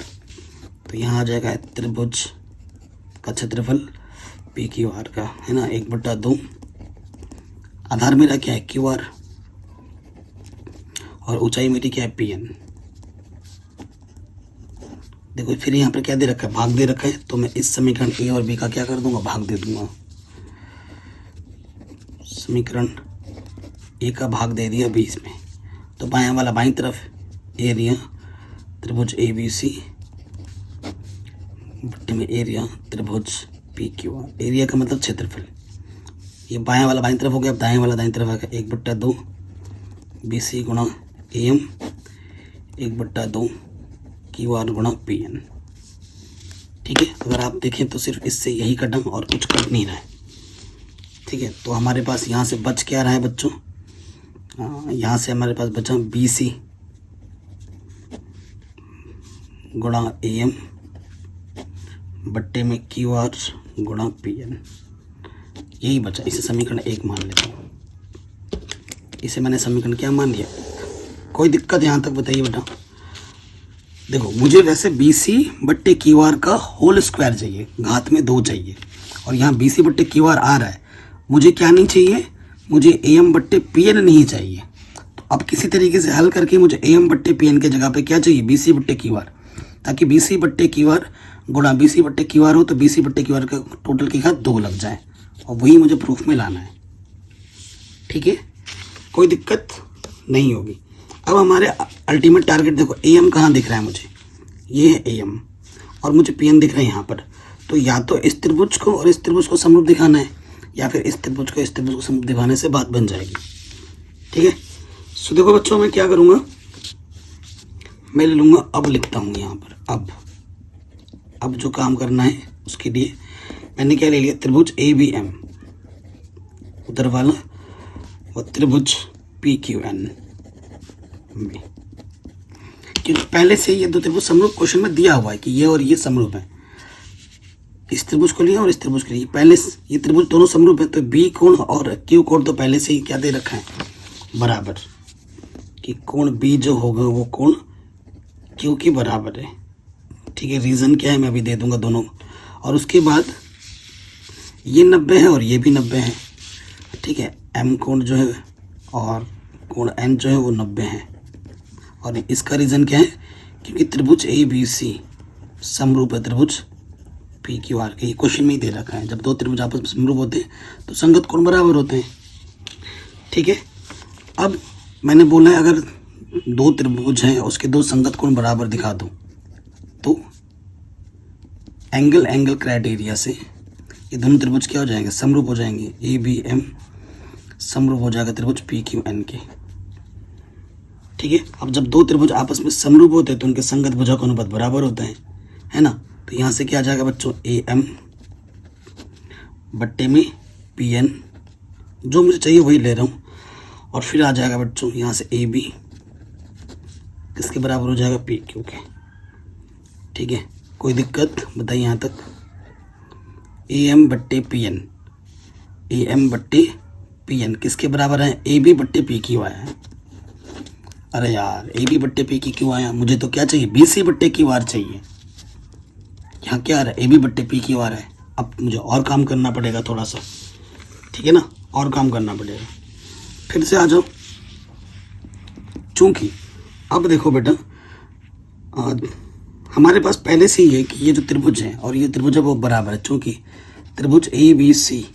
तो यहाँ आ जाएगा त्रिभुज का क्षेत्रफल PQR का, है ना, 1/2। आधार मेरा क्या है, QR, और ऊंचाई मेरी क्या है, PN। देखो फिर यहाँ पर क्या दे रखा है, भाग दे रखा है। तो मैं इस समीकरण A और B का क्या कर दूंगा, भाग दे दूंगा। समीकरण A का भाग दे दिया 20 में, तो बायां वाला बाईं तरफ, एरिया त्रिभुज ABC बट्टे में एरिया त्रिभुज PQR। एरिया का मतलब क्षेत्रफल। ये बायां वाला बाईं तरफ हो गया, अब दाएं वाला दाईं तरफ आ गया। 1/2 BC गुणा AM, 1/2 QR गुणा PN। ठीक है, अगर आप देखें तो सिर्फ इससे यही कदम और कुछ कट नहीं रहा है। ठीक है, तो हमारे पास यहाँ से बच क्या रहा है बच्चों, यहाँ से हमारे पास बचा BC गुणा AM बट्टे में QR गुणा PN। यही बचा, इसे समीकरण 1 मान लेता हूँ। इसे मैंने समीकरण क्या मान लिया। कोई दिक्कत यहाँ तक बताइए बेटा। देखो, मुझे वैसे BC बट्टे QR का होल स्क्वायर चाहिए, घात में 2 चाहिए, और यहाँ BC बट्टे QR आ रहा है। मुझे क्या नहीं चाहिए, मुझे AM बट्टे PN नहीं चाहिए। तो अब किसी तरीके से हल करके मुझे AM बट्टे PN के जगह पे क्या चाहिए, BC बट्टे QR, ताकि BC बट्टे QR गुणा BC बट्टे QR हो तो BC बट्टे QR का टोटल की घात 2 लग जाए, और वही मुझे प्रूफ में लाना है। ठीक है, कोई दिक्कत नहीं होगी। अब हमारे अल्टीमेट टारगेट देखो, AM कहाँ दिख रहा है मुझे, ये है AM, और मुझे PN दिख रहा है यहाँ पर। तो या तो इस त्रिभुज को और इस त्रिभुज को समरूप दिखाना है, या फिर इस त्रिभुज को इस त्रिभुज को समरूप दिखाने से बात बन जाएगी। ठीक है, सो देखो बच्चों, मैं क्या करूँगा, मैं ले लूँगा, अब लिखता हूँ यहाँ पर, अब जो काम करना है उसके लिए मैंने क्या ले लिया, त्रिभुज ABM उधर वाला, और त्रिभुज PQN में, क्योंकि पहले से ये 2 त्रिभुज समरूप क्वेश्चन में दिया हुआ है कि ये और ये समरूप है। इस त्रिभुज को लिया और इस त्रिभुज को लिया, पहले ये त्रिभुज दोनों समरूप है। तो B कोण और Q कोण तो पहले से ही क्या दे रखा है, बराबर, कि कोण B जो होगा वो कोण Q के बराबर है। ठीक है, रीज़न क्या है मैं अभी दे दूंगा दोनों। और उसके बाद ये 90 है और ये भी 90 है। ठीक है, M कोण जो है और कोण N जो है वो 90 है। और इसका रीज़न क्या है, क्योंकि त्रिभुज ABC समरूप है त्रिभुज PQR के। ये क्वेश्चन में ही दे रखा है, जब 2 त्रिभुज आपस में समरूप होते हैं तो संगत कोण बराबर होते हैं। ठीक है, अब मैंने बोला है अगर 2 त्रिभुज हैं उसके 2 संगत कोण बराबर दिखा दो, तो एंगल क्राइटेरिया से ये दोनों त्रिभुज क्या हो जाएंगे, समरूप हो जाएंगे। ABM समरूप हो जाएगा त्रिभुज PQN के। ठीक है, अब जब 2 त्रिभुज आपस में समरूप होते हैं तो उनके संगत भुजा का अनुपात बराबर होता है ना। तो यहाँ से क्या आ जाएगा बच्चों, AM बट्टे में PN, जो मुझे चाहिए वही ले रहा हूँ। और फिर आ जाएगा बच्चों यहाँ से ए बी किसके बराबर हो जाएगा, पी क्यू के। ठीक है, कोई दिक्कत बताइए यहाँ तक। ए एम बट्टे पी एन, ए एम बट्टे पी एन किसके बराबर है, ए बी बट्टे पी क्यू आया है। अरे यार ए बी बट्टे पी क्यू आया, मुझे तो क्या चाहिए, बी सी बट्टे क्यू आर चाहिए। यहाँ क्या आ रहा है, ए बी बट्टे पी क्यू आर है। अब मुझे और काम करना पड़ेगा थोड़ा सा, ठीक है ना, और काम करना पड़ेगा। फिर से आ जाओ, चूंकि अब देखो बेटा हमारे पास पहले से ही है कि ये जो त्रिभुज है और ये त्रिभुज है वो बराबर है, चूंकि त्रिभुज ए बी सी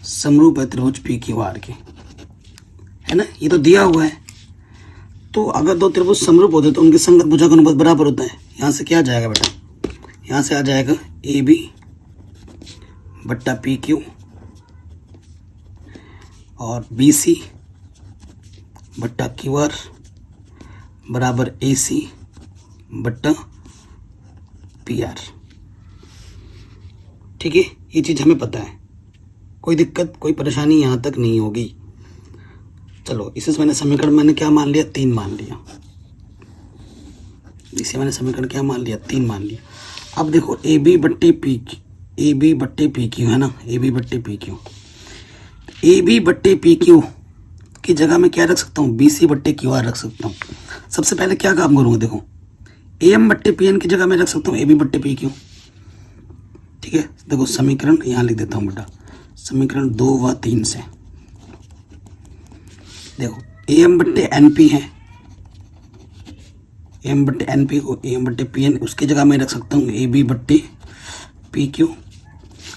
समरूप है त्रिभुज पी क्यू आर के, है ना, ये तो दिया हुआ है। तो अगर दो त्रिभुज समरूप होते तो उनके संगत भुजा का अनुपात बराबर होता है। यहाँ से क्या आ जाएगा बेटा, यहाँ से आ जाएगा ए बी बट्टा पी क्यू और बी सी बट्टा क्यू आर बराबर ए सी बट्टा पी आर। ठीक है, ये चीज़ हमें पता है, कोई दिक्कत कोई परेशानी यहाँ तक नहीं होगी। चलो इसे मैंने समीकरण मैंने क्या मान लिया, 3 मान लिया। इसे मैंने समीकरण क्या मान लिया, 3 मान लिया। अब देखो ए बी बट्टे पी क्यू है ना, ए बी बट्टे पी क्यू, ए बी बट्टे पी क्यू की जगह मैं क्या रख सकता हूँ, बी सी बट्टे क्यू आर रख सकता हूँ। सबसे पहले क्या काम करूँगा, देखो ए एम बट्टे पी एन की जगह मैं रख सकता हूँ ए बी बट्टे पी क्यू। ठीक है, देखो समीकरण यहाँ लिख देता हूँ बेटा, समीकरण 2 व 3 से देखो ए एम बट्टे एन पी है, ए एम बट्टे एन पी को ए एम बट्टे पी एन उसकी जगह मैं रख सकता हूँ ए बी बट्टे पी क्यू,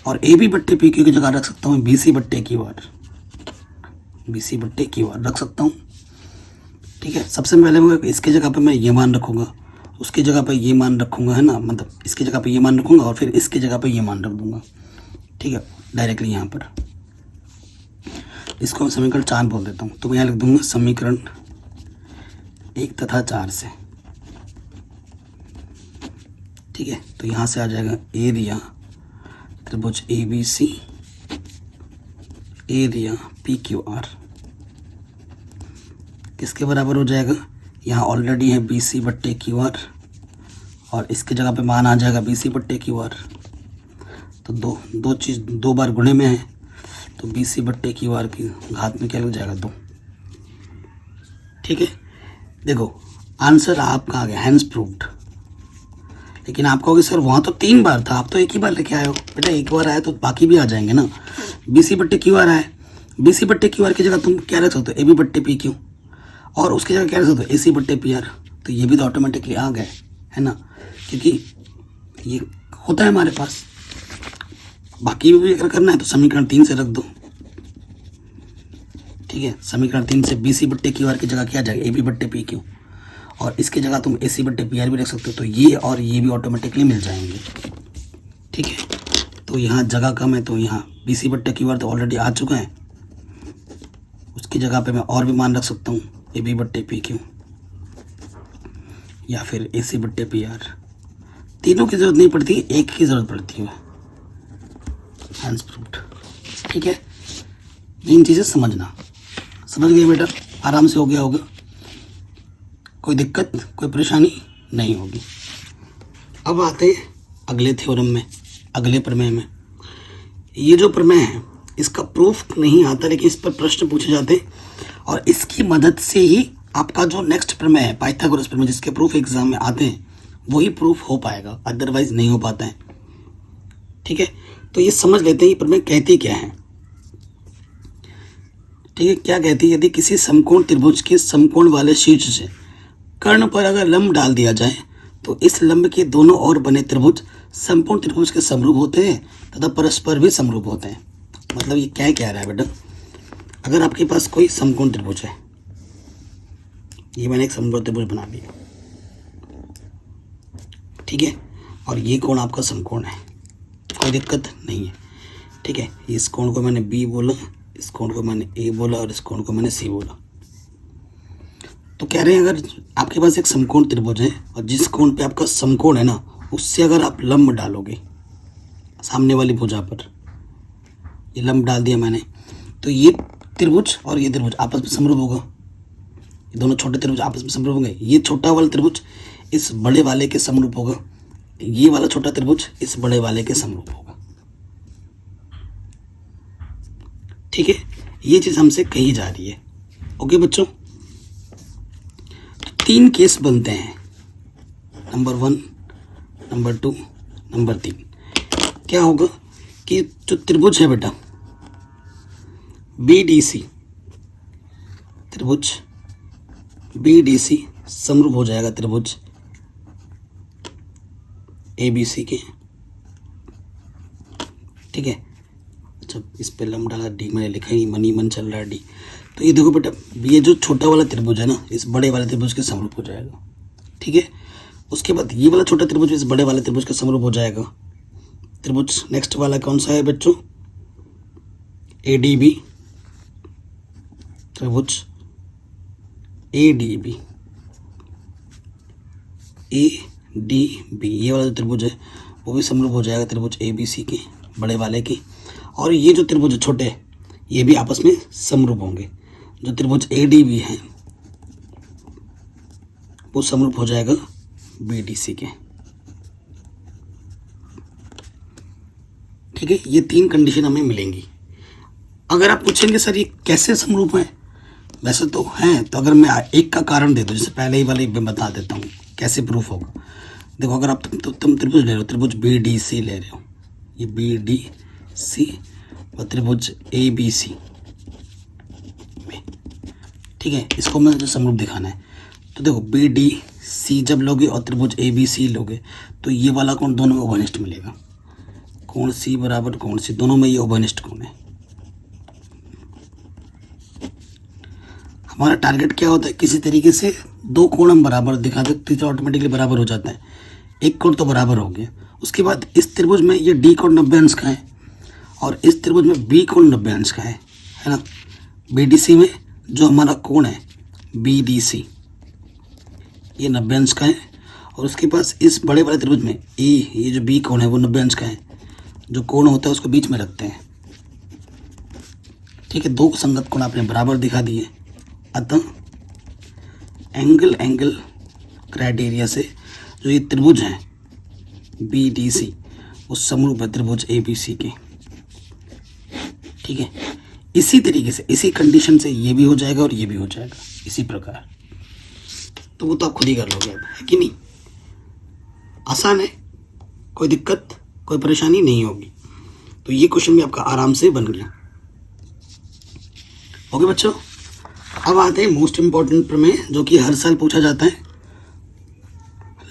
और ए बी बट्टे पी क्यू की जगह रख सकता हूँ बी सी बट्टे क्यू आर, बी सी बट्टे क्यू आर रख सकता हूँ। ठीक है, सबसे पहले इसके जगह पे मैं ये मान रखूँगा, उसकी जगह पे ये मान रखूँगा, है ना, मतलब इसकी जगह पे ये मान रखूँगा और फिर इसकी जगह पे ये मान रख दूँगा। ठीक है, डायरेक्टली यहाँ पर इसको मैं समीकरण 4 बोल देता हूँ, तो मैं यहाँ लिख दूँगा समीकरण 1 तथा 4 से। ठीक है, तो यहाँ से आ जाएगा एरिया त्रिभुज A B C area P Q R किसके बराबर हो जाएगा, यहाँ ऑलरेडी है बी सी बट्टे क्यू आर और इसकी जगह पे मान आ जाएगा बी सी बट्टे क्यू आर। तो दो चीज़ 2 बार गुणे में है, तो बी सी बट्टे क्यू आर की घात में क्या लग जाएगा, 2। ठीक है, देखो आंसर आपका आ गया, हैंस प्रूव्ड। लेकिन आप कहोगे सर वहाँ तो 3 बार था, आप तो एक ही बार लेके आए हो। बेटा एक बार आया तो बाकी भी आ जाएंगे ना। बी सी बट्टे क्यू आर आए, बी सी बट्टे क्यू आर की जगह तुम क्या रख सकते हो, ए बी बट्टे पी क्यू, और उसकी जगह क्या रख सकते हो, ए सी बट्टे पी आर। तो ये भी तो ऑटोमेटिकली आ गए, है ना, क्योंकि ये होता है हमारे पास। बाकी भी अगर करना है तो समीकरण 3 से रख दो। ठीक है, समीकरण 3 से बी सी बट्टे क्यू आर की जगह क्या आ जाएगा, ए बी बट्टे पी क्यू, और इसकी जगह तुम ए सी बट्टे पी आर भी रख सकते हो। तो ये और ये भी ऑटोमेटिकली मिल जाएंगे। ठीक है, तो यहाँ जगह कम है तो यहाँ बी सी बट्टे क्यू आर तो ऑलरेडी आ चुका है, उसकी जगह पे मैं और भी मान रख सकता हूँ, ए बी बट्टे पी क्यू या फिर ए सी बट्टे पी आर। तीनों की ज़रूरत नहीं पड़ती, एक की ज़रूरत पड़ती है। Hence proved. ठीक है, इन चीज़ें समझना, समझ गए बेटा, आराम से हो गया होगा, कोई दिक्कत कोई परेशानी नहीं होगी। अब आते हैं अगले थ्योरम में, अगले प्रमेय में। ये जो प्रमेय है इसका प्रूफ नहीं आता, लेकिन इस पर प्रश्न पूछे जाते हैं और इसकी मदद से ही आपका जो नेक्स्ट प्रमेय है पाइथागोरस प्रमेय, जिसके प्रूफ एग्जाम में आते हैं, वही प्रूफ हो पाएगा, अदरवाइज नहीं हो पाता है। ठीक है, तो ये समझ लेते हैं ये प्रमेय कहती क्या है। ठीक है, क्या कहती है, यदि किसी समकोण त्रिभुज के समकोण वाले शीर्ष से कर्ण पर अगर लंब डाल दिया जाए तो इस लंब के दोनों ओर बने त्रिभुज समकोण त्रिभुज के समरूप होते हैं तथा परस्पर भी समरूप होते हैं। मतलब ये क्या कह रहा है बेटा, अगर आपके पास कोई समकोण त्रिभुज है, ये मैंने एक समकोण त्रिभुज बना लिया, ठीक है, और ये कोण आपका समकोण है, कोई दिक्कत नहीं है। ठीक है, इस कोण को मैंने बी बोला, इस कोण को मैंने ए बोला और इस कोण को मैंने सी बोला। तो कह रहे हैं अगर आपके पास एक समकोण त्रिभुज है और जिस कोण पे आपका समकोण है ना, उससे अगर आप लंब डालोगे सामने वाली भुजा पर, ये लंब डाल दिया मैंने, तो ये त्रिभुज और ये त्रिभुज आपस में समरूप होगा, ये दोनों छोटे त्रिभुज आपस में समरूप होंगे। ये छोटा वाला त्रिभुज इस बड़े वाले के समरूप होगा, ये वाला छोटा त्रिभुज इस बड़े वाले के समरूप होगा। ठीक है, ये चीज हमसे कही जा रही है। ओके बच्चों, तो 3 केस बनते हैं, नंबर 1, नंबर 2, नंबर 3। क्या होगा कि जो त्रिभुज है बेटा BDC, त्रिभुज BDC समरूप हो जाएगा त्रिभुज ABC के। ठीक है, अच्छा इस पे लम डाला, डी मैंने लिखा ही, मनी मन चल रहा है डी। तो ये देखो बेटा, ये जो छोटा वाला त्रिभुज है ना, इस बड़े वाले त्रिभुज के समरूप हो जाएगा। ठीक है, उसके बाद ये वाला छोटा त्रिभुज इस बड़े वाले त्रिभुज के समरूप हो जाएगा। त्रिभुज नेक्स्ट वाला कौन सा है बच्चों? ADB, त्रिभुज ADB, ये वाला जो त्रिभुज है वो भी समरूप हो जाएगा त्रिभुज ABC के, बड़े वाले की। और ये जो त्रिभुज छोटे ये भी आपस में समरूप होंगे। जो त्रिभुज ADB है वो समरूप हो जाएगा BDC के। ठीक है, ये 3 कंडीशन हमें मिलेंगी। अगर आप पूछेंगे सर ये कैसे समरूप है, वैसे तो हैं, तो अगर मैं एक का कारण दे दूं, जैसे पहले ही वाले मैं बता देता हूँ कैसे प्रूफ होगा। देखो, अगर आप तुम त्रिभुज ले रहे हो, त्रिभुज BDC ले रहे हो, ये BDC और त्रिभुज ABC में, ठीक है, इसको मैं जो समरूप दिखाना है। तो देखो BDC जब लोगे और त्रिभुज ABC लोगे तो ये वाला कोण दोनों में उभयनिष्ठ मिलेगा। कोण C बराबर कोण C, दोनों में ये उभयनिष्ठ कोण है। हमारा टारगेट क्या होता है, किसी तरीके से 2 कोण हम बराबर दिखा देते तो ऑटोमेटिकली बराबर हो जाता है। एक कोण तो बराबर हो गया, उसके बाद इस त्रिभुज में ये D कोण 90 अंश का है और इस त्रिभुज में B कोण 90 अंश का है ना। BDC में जो हमारा कोण है BDC ये 90 अंश का है, और उसके पास इस बड़े वाले त्रिभुज में ये जो B कोण है वो 90 अंश का है। जो कोण होता है उसको बीच में रखते हैं। ठीक है, 2 संगत कोण आपने बराबर दिखा दिए, अतः एंगल क्राइटेरिया से जो ये त्रिभुज है BDC वो समरूप है त्रिभुज ABC के। ठीक है, इसी तरीके से, इसी कंडीशन से ये भी हो जाएगा और ये भी हो जाएगा इसी प्रकार। तो वो तो आप खुद ही कर लोगे, है कि नहीं? आसान है, कोई दिक्कत कोई परेशानी नहीं होगी। तो ये क्वेश्चन भी आपका आराम से बन गया। ओके बच्चों, अब आते हैं मोस्ट इम्पॉर्टेंट प्रमेय, जो कि हर साल पूछा जाता है।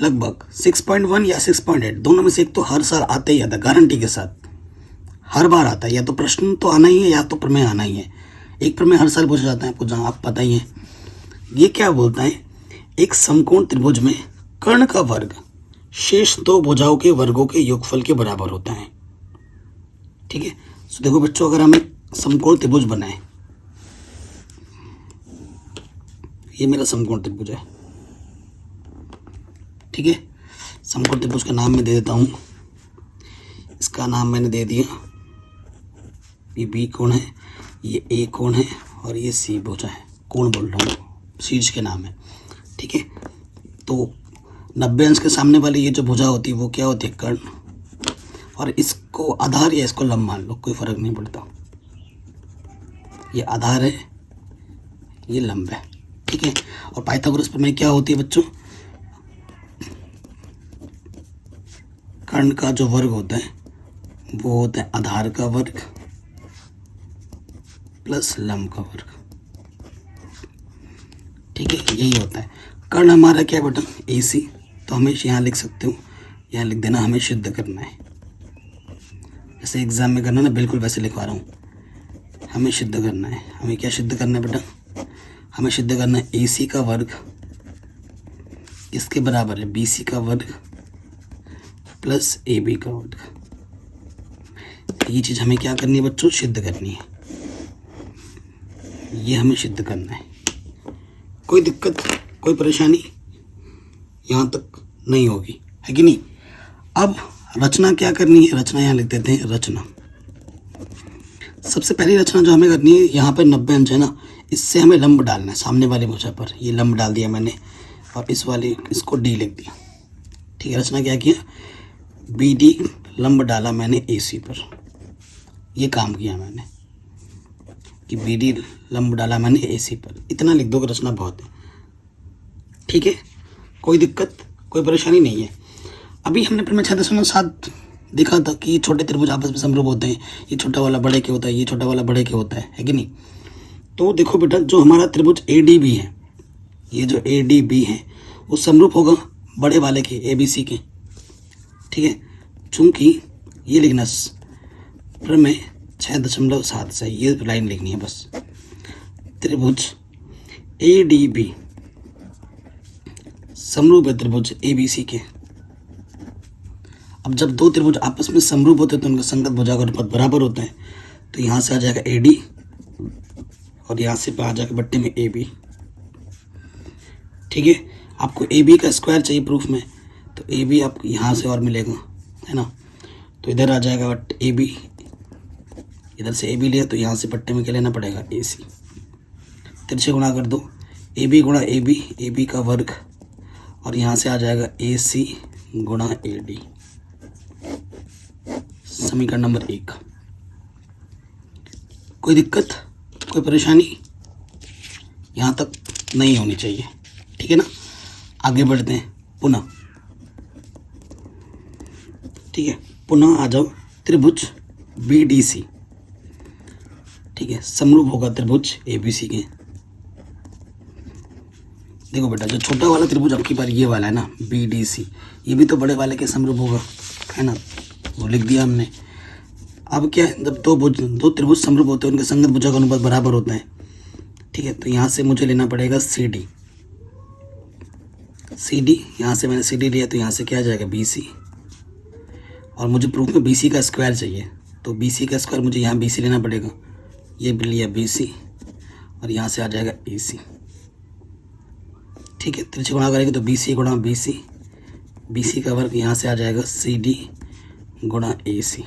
लगभग 6.1 या 6.8 दोनों में से एक तो हर साल आता ही आता है, गारंटी के साथ हर बार आता है। या तो प्रश्न तो आना ही है या तो प्रमेय आना ही है। एक प्रमेय हर साल पूछा जाता है, आपको जहाँ आप पता ही है। ये क्या बोलता है, एक समकोण त्रिभुज में कर्ण का वर्ग शेष 2 भुजाओं के वर्गों के योगफल के बराबर होता है। ठीक है, तो देखो बच्चों, अगर हमें समकोण त्रिभुज बनाए, ये मेरा समकोण त्रिभुज है। ठीक है, समकोण त्रिभुज का नाम मैं दे देता हूँ। इसका नाम मैंने दे दिया, ये B कोण है, ये A कोण है और ये C भुजा है। कोण बोल रहा हूँ, शीर्ष के नाम है। ठीक है, तो 90 अंश के सामने वाली ये जो भुजा होती है वो क्या होती है, कर्ण। और इसको आधार या इसको लंब मान लो, कोई फर्क नहीं पड़ता। ये आधार है, ये लंब है। ठीक है, और पाइथागोरस प्रमेय क्या होती है बच्चों, कर्ण का जो वर्ग होता है वो होता है आधार का वर्ग प्लस लंब का वर्ग। ठीक है, यही होता है। कर्ण हमारा क्या बेटा, AC, तो हमें यहाँ लिख सकते हो, यहाँ लिख देना, हमें सिद्ध करना है। जैसे एग्जाम में करना ना, बिल्कुल वैसे लिखवा रहा हूँ। हमें सिद्ध करना है। हमें क्या सिद्ध करना है बेटा, हमें सिद्ध करना है AC का वर्ग इसके बराबर है BC का वर्ग प्लस AB का वर्ग। ये चीज़ हमें क्या करनी है बच्चों, सिद्ध करनी है। ये हमें सिद्ध करना है। कोई दिक्कत कोई परेशानी यहाँ तक नहीं होगी, है कि नहीं? अब रचना क्या करनी है, रचना यहाँ लिख देते हैं, रचना। सबसे पहली रचना जो हमें करनी है, यहाँ पर 90 अंश है ना, इससे हमें लंब डालना है सामने वाली भुजा पर। ये लंब डाल दिया मैंने और इस वाली इसको डी लिख दिया। ठीक है, रचना क्या किया, बी डी लंब डाला मैंने ए सी पर। ये काम किया मैंने कि बी डी लंब डाला मैंने ए सी पर। इतना लिख दो कि रचना बहुत है। ठीक है, कोई दिक्कत कोई परेशानी नहीं है। अभी हमने प्रमेय 6.7 देखा था कि छोटे त्रिभुज आपस में समरूप होते हैं। ये छोटा वाला बड़े के होता है, ये छोटा वाला बड़े के होता है कि नहीं। तो देखो बेटा, जो हमारा त्रिभुज ए डी बी है, ये जो ए डी बी है वो समरूप होगा बड़े वाले के ए बी सी के। ठीक है, चूंकि ये लिखना प्रमेय 6.7 से ये लाइन लिखनी है बस। त्रिभुज ए डी बी समरूप है त्रिभुज ए बी सी के। अब जब दो त्रिभुज आपस में समरूप होते हैं तो उनका संगत भुजा का अनुपात बराबर होता है। तो यहाँ से आ जाएगा ए डी और यहाँ से आ जाएगा बट्टे में ए बी। ठीक है, आपको ए बी का स्क्वायर चाहिए प्रूफ में, तो ए बी आपको यहाँ से और मिलेगा, है ना। तो इधर आ जाएगा बट ए बी, इधर से ए बी लिया तो यहाँ से पट्टे में क्या लेना पड़ेगा, ए सी। तिरछे गुणा कर दो, ए बी गुणा ए बी का वर्ग, और यहाँ से आ जाएगा ए सी गुणा ए डी। समीकरण नंबर 1। कोई दिक्कत कोई परेशानी यहाँ तक नहीं होनी चाहिए। ठीक है ना, आगे बढ़ते हैं पुनः। ठीक है, पुनः आ जाओ त्रिभुज बी डी सी। ठीक है, समरूप होगा त्रिभुज ए बी सी के। देखो बेटा, जो छोटा वाला त्रिभुज आपकी बार ये वाला है ना, बी डी सी, ये भी तो बड़े वाले के समरूप होगा, है ना, वो लिख दिया हमने। अब क्या है, जब दो त्रिभुज समरूप होते हैं उनके संगत भुजा का अनुपात बराबर होता है। ठीक है, तो यहाँ से मुझे लेना पड़ेगा सी डी। यहाँ से मैंने सी डी लिया तो यहाँ से क्या आ जाएगा, बी सी। और मुझे प्रूफ में बी सी का स्क्वायर चाहिए, तो बी सी का स्क्वायर मुझे यहाँ बी सी लेना पड़ेगा। ये भी लिया बी सी और यहाँ से आ जाएगा ए सी। ठीक है, तिरछे गुणा करेंगे तो बी सी गुणा बी सी का वर्ग, यहाँ से आ जाएगा सी डी गुणा ए सी।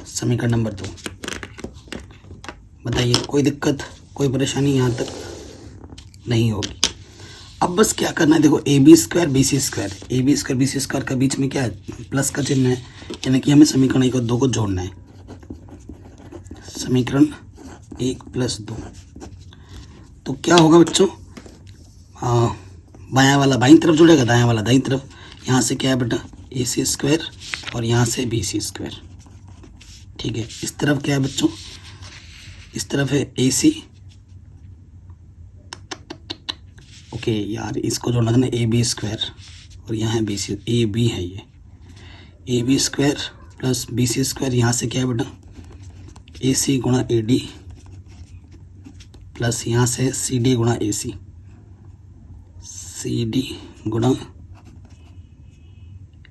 समीकरण नंबर 2। बताइए, कोई दिक्कत कोई परेशानी यहाँ तक नहीं होगी। अब बस क्या करना है, देखो A B square B C square का बीच में क्या है, प्लस का चिन्ह है, यानी कि हमें समीकरण 1 और 2 को जोड़ना है। समीकरण 1 + 2, तो क्या होगा बच्चों, बायां वाला बाईं तरफ जुड़ेगा, दायां वाला दाईं तरफ। यहाँ से क्या है बेटा, ए सी स्क्वायर और यहाँ से बी सी स्क्वायर। ठीक है, इस तरफ क्या है बच्चों, इस तरफ है ए सी। ओके यार, इसको जोड़ना था ना, ए बी स्क्वायर और यहाँ है बी सी, ए बी है ये, A B square plus B C square. यहाँ से क्या है बेटा, ए सी गुणा ए डी प्लस यहाँ से सी डी गुणा ए सी, सी डी गुणा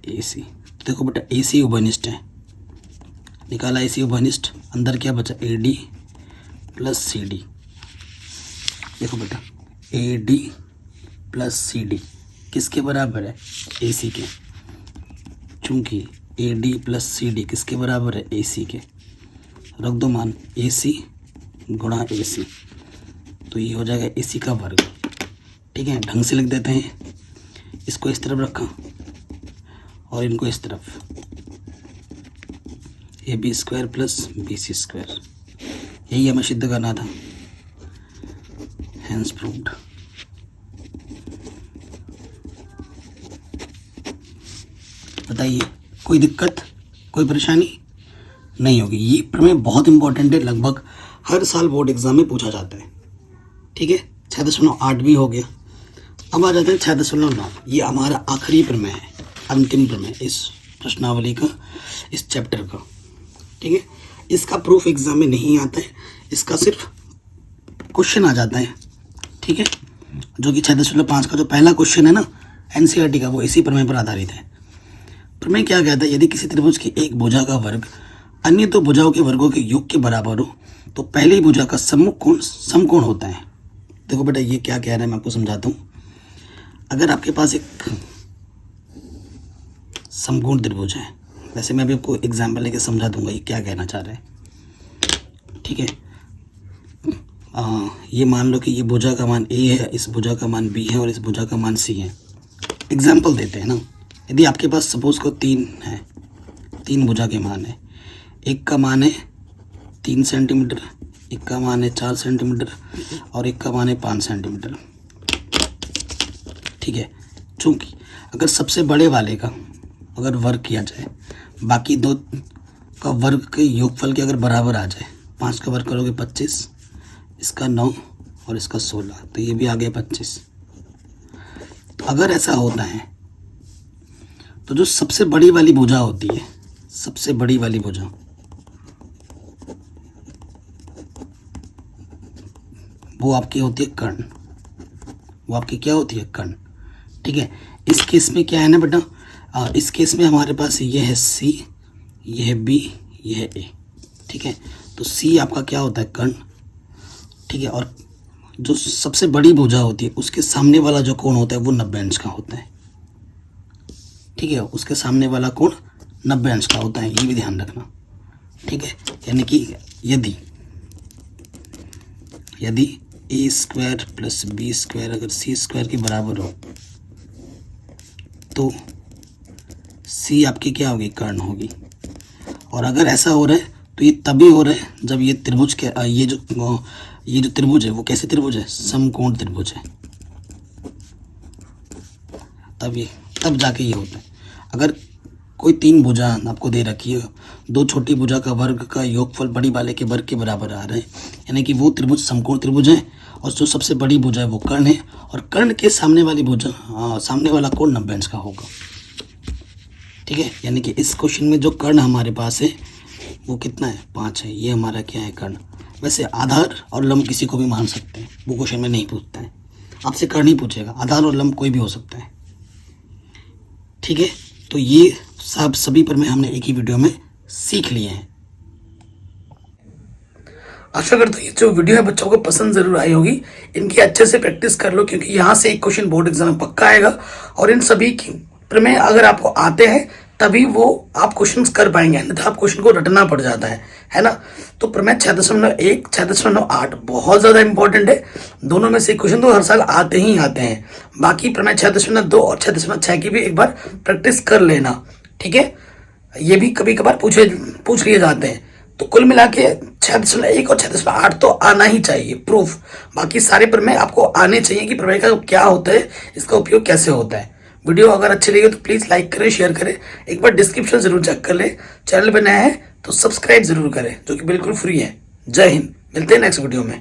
ए सी। देखो बेटा, ए सी उभयनिष्ठ है, निकाला ए सी उभयनिष्ठ, अंदर क्या बचा, A D plus C D. देखो बेटा, A D plus C D किसके बराबर है, ए सी के। चूंकि A D plus C D किसके बराबर है, ए सी के। रख दो मान, ए सी गुणा ए सी, तो ये हो जाएगा ए सी का वर्ग। ठीक है, ढंग से लिख देते हैं, इसको इस तरफ रखा और इनको इस तरफ, A B square plus B C square. यही हमें सिद्ध करना था, हैंस प्रूव्ड। बताइए, कोई दिक्कत कोई परेशानी नहीं होगी। ये प्रमेय बहुत इंपॉर्टेंट है, लगभग हर साल बोर्ड एग्जाम में पूछा जाता है। ठीक है, 6.8 भी हो गया। अब आ जाते हैं 6.9। ये हमारा आखिरी प्रमेय है, अंतिम प्रमेय इस प्रश्नावली का, इस चैप्टर का। ठीक है, इसका प्रूफ एग्जाम में नहीं आता है, इसका सिर्फ क्वेश्चन आ जाता है। ठीक है, जो कि 6.5 का जो पहला क्वेश्चन है ना एनसीईआरटी का, वो इसी प्रमेय पर आधारित है। प्रमेय क्या कहता है, यदि किसी त्रिभुज की एक भुजा का वर्ग अन्य दो भुजाओं के वर्गों के योग के बराबर हो तो पहली भुजा का सम्मुख कोण समकोण होता है। देखो बेटा, ये क्या कह रहा है मैं आपको समझाता हूँ। अगर आपके पास एक समकोण त्रिभुज है, वैसे मैं अभी आपको एग्जाम्पल लेके समझा दूंगा ये क्या कहना चाह रहे हैं, ठीक है। ये मान लो कि ये भुजा का मान ए है, इस भुजा का मान बी है और इस भुजा का मान सी है। एग्जाम्पल देते हैं ना, यदि आपके पास सपोज को 3 है, 3 भुजा के मान है, एक का मान है 3 सेंटीमीटर, एक का मान है 4 सेंटीमीटर और एक का मान है 5 सेंटीमीटर, ठीक है। चूँकि अगर सबसे बड़े वाले का अगर वर्ग किया जाए, बाकी दो का वर्ग के योगफल के अगर बराबर आ जाए, 5 का वर्ग करोगे 25, इसका 9 और इसका 16, तो ये भी आ गया 25। तो अगर ऐसा होता है तो जो सबसे बड़ी वाली भुजा होती है, सबसे बड़ी वाली भुजा, वो आपकी होती है कर्ण, वो आपकी क्या होती है कर्ण, ठीक है। इस केस में क्या है ना बेटा, इस केस में हमारे पास ये है सी, ये है बी, ये है ए, ठीक है। तो सी आपका क्या होता है कर्ण, ठीक है। और जो सबसे बड़ी भुजा होती है उसके सामने वाला जो कोण होता है वो 90 अंश का होता है, ठीक है। उसके सामने वाला कोण 90 अंश का होता है, ये भी ध्यान रखना, ठीक है। यानी कि यदि ए स्क्वायर प्लस बी स्क्वायर अगर सी स्क्वायर के बराबर हो तो सी आपकी क्या होगी कर्ण होगी। और अगर ऐसा हो रहा है तो ये तभी हो रहा है जब ये त्रिभुज के ये जो त्रिभुज है वो कैसे त्रिभुज है, समकोण त्रिभुज है, तब जाके ये होता है। अगर कोई 3 भुजा आपको दे रखी है, 2 छोटी भुजा का वर्ग का योगफल बड़ी वाले के वर्ग के बराबर आ रहा है, यानी कि वो त्रिभुज समकोण त्रिभुज है और जो सबसे बड़ी भुजा है वो कर्ण है और कर्ण के सामने वाली भुजा सामने वाला कोण 90 अंश का होगा, ठीक है। यानी कि इस क्वेश्चन में जो कर्ण हमारे पास है वो कितना है 5 है, ये हमारा क्या है कर्ण। वैसे आधार और लंब किसी को भी मान सकते हैं, वो क्वेश्चन में नहीं पूछता है, आपसे कर्ण ही पूछेगा, आधार और लंब कोई भी हो सकता है, ठीक है। तो ये सभी प्रमेय हमने एक ही वीडियो में सीख लिए हैं। आशा करता हूँ ये जो वीडियो है बच्चों को पसंद जरूर आई होगी। इनकी अच्छे से प्रैक्टिस कर लो क्योंकि यहाँ से एक क्वेश्चन बोर्ड एग्जाम में पक्का आएगा और इन सभी की प्रमेय अगर आपको आते हैं तभी वो आप क्वेश्चन कर पाएंगे, नहीं तो आप क्वेश्चन को रटना पड़ जाता है ना। तो प्रमेय 6.1, 6.8 बहुत ज़्यादा इंपॉर्टेंट है। दोनों में से क्वेश्चन तो हर साल आते ही आते हैं। बाकी प्रमेय 6.2 और 6.6 की भी एक बार प्रैक्टिस कर लेना, ठीक है। ये भी कभी कभार पूछ लिए जाते हैं। तो कुल मिला के 6.1 और 6.8 तो आना ही चाहिए प्रूफ। बाकी सारे प्रमेय आपको आने चाहिए कि प्रमेय का क्या होता है, इसका उपयोग कैसे होता है। वीडियो अगर अच्छी लगी तो प्लीज़ लाइक करें, शेयर करें, एक बार डिस्क्रिप्शन जरूर चेक कर ले। चैनल पर नया है तो सब्सक्राइब जरूर करें जो कि बिल्कुल फ्री है। जय हिंद, मिलते हैं नेक्स्ट वीडियो में।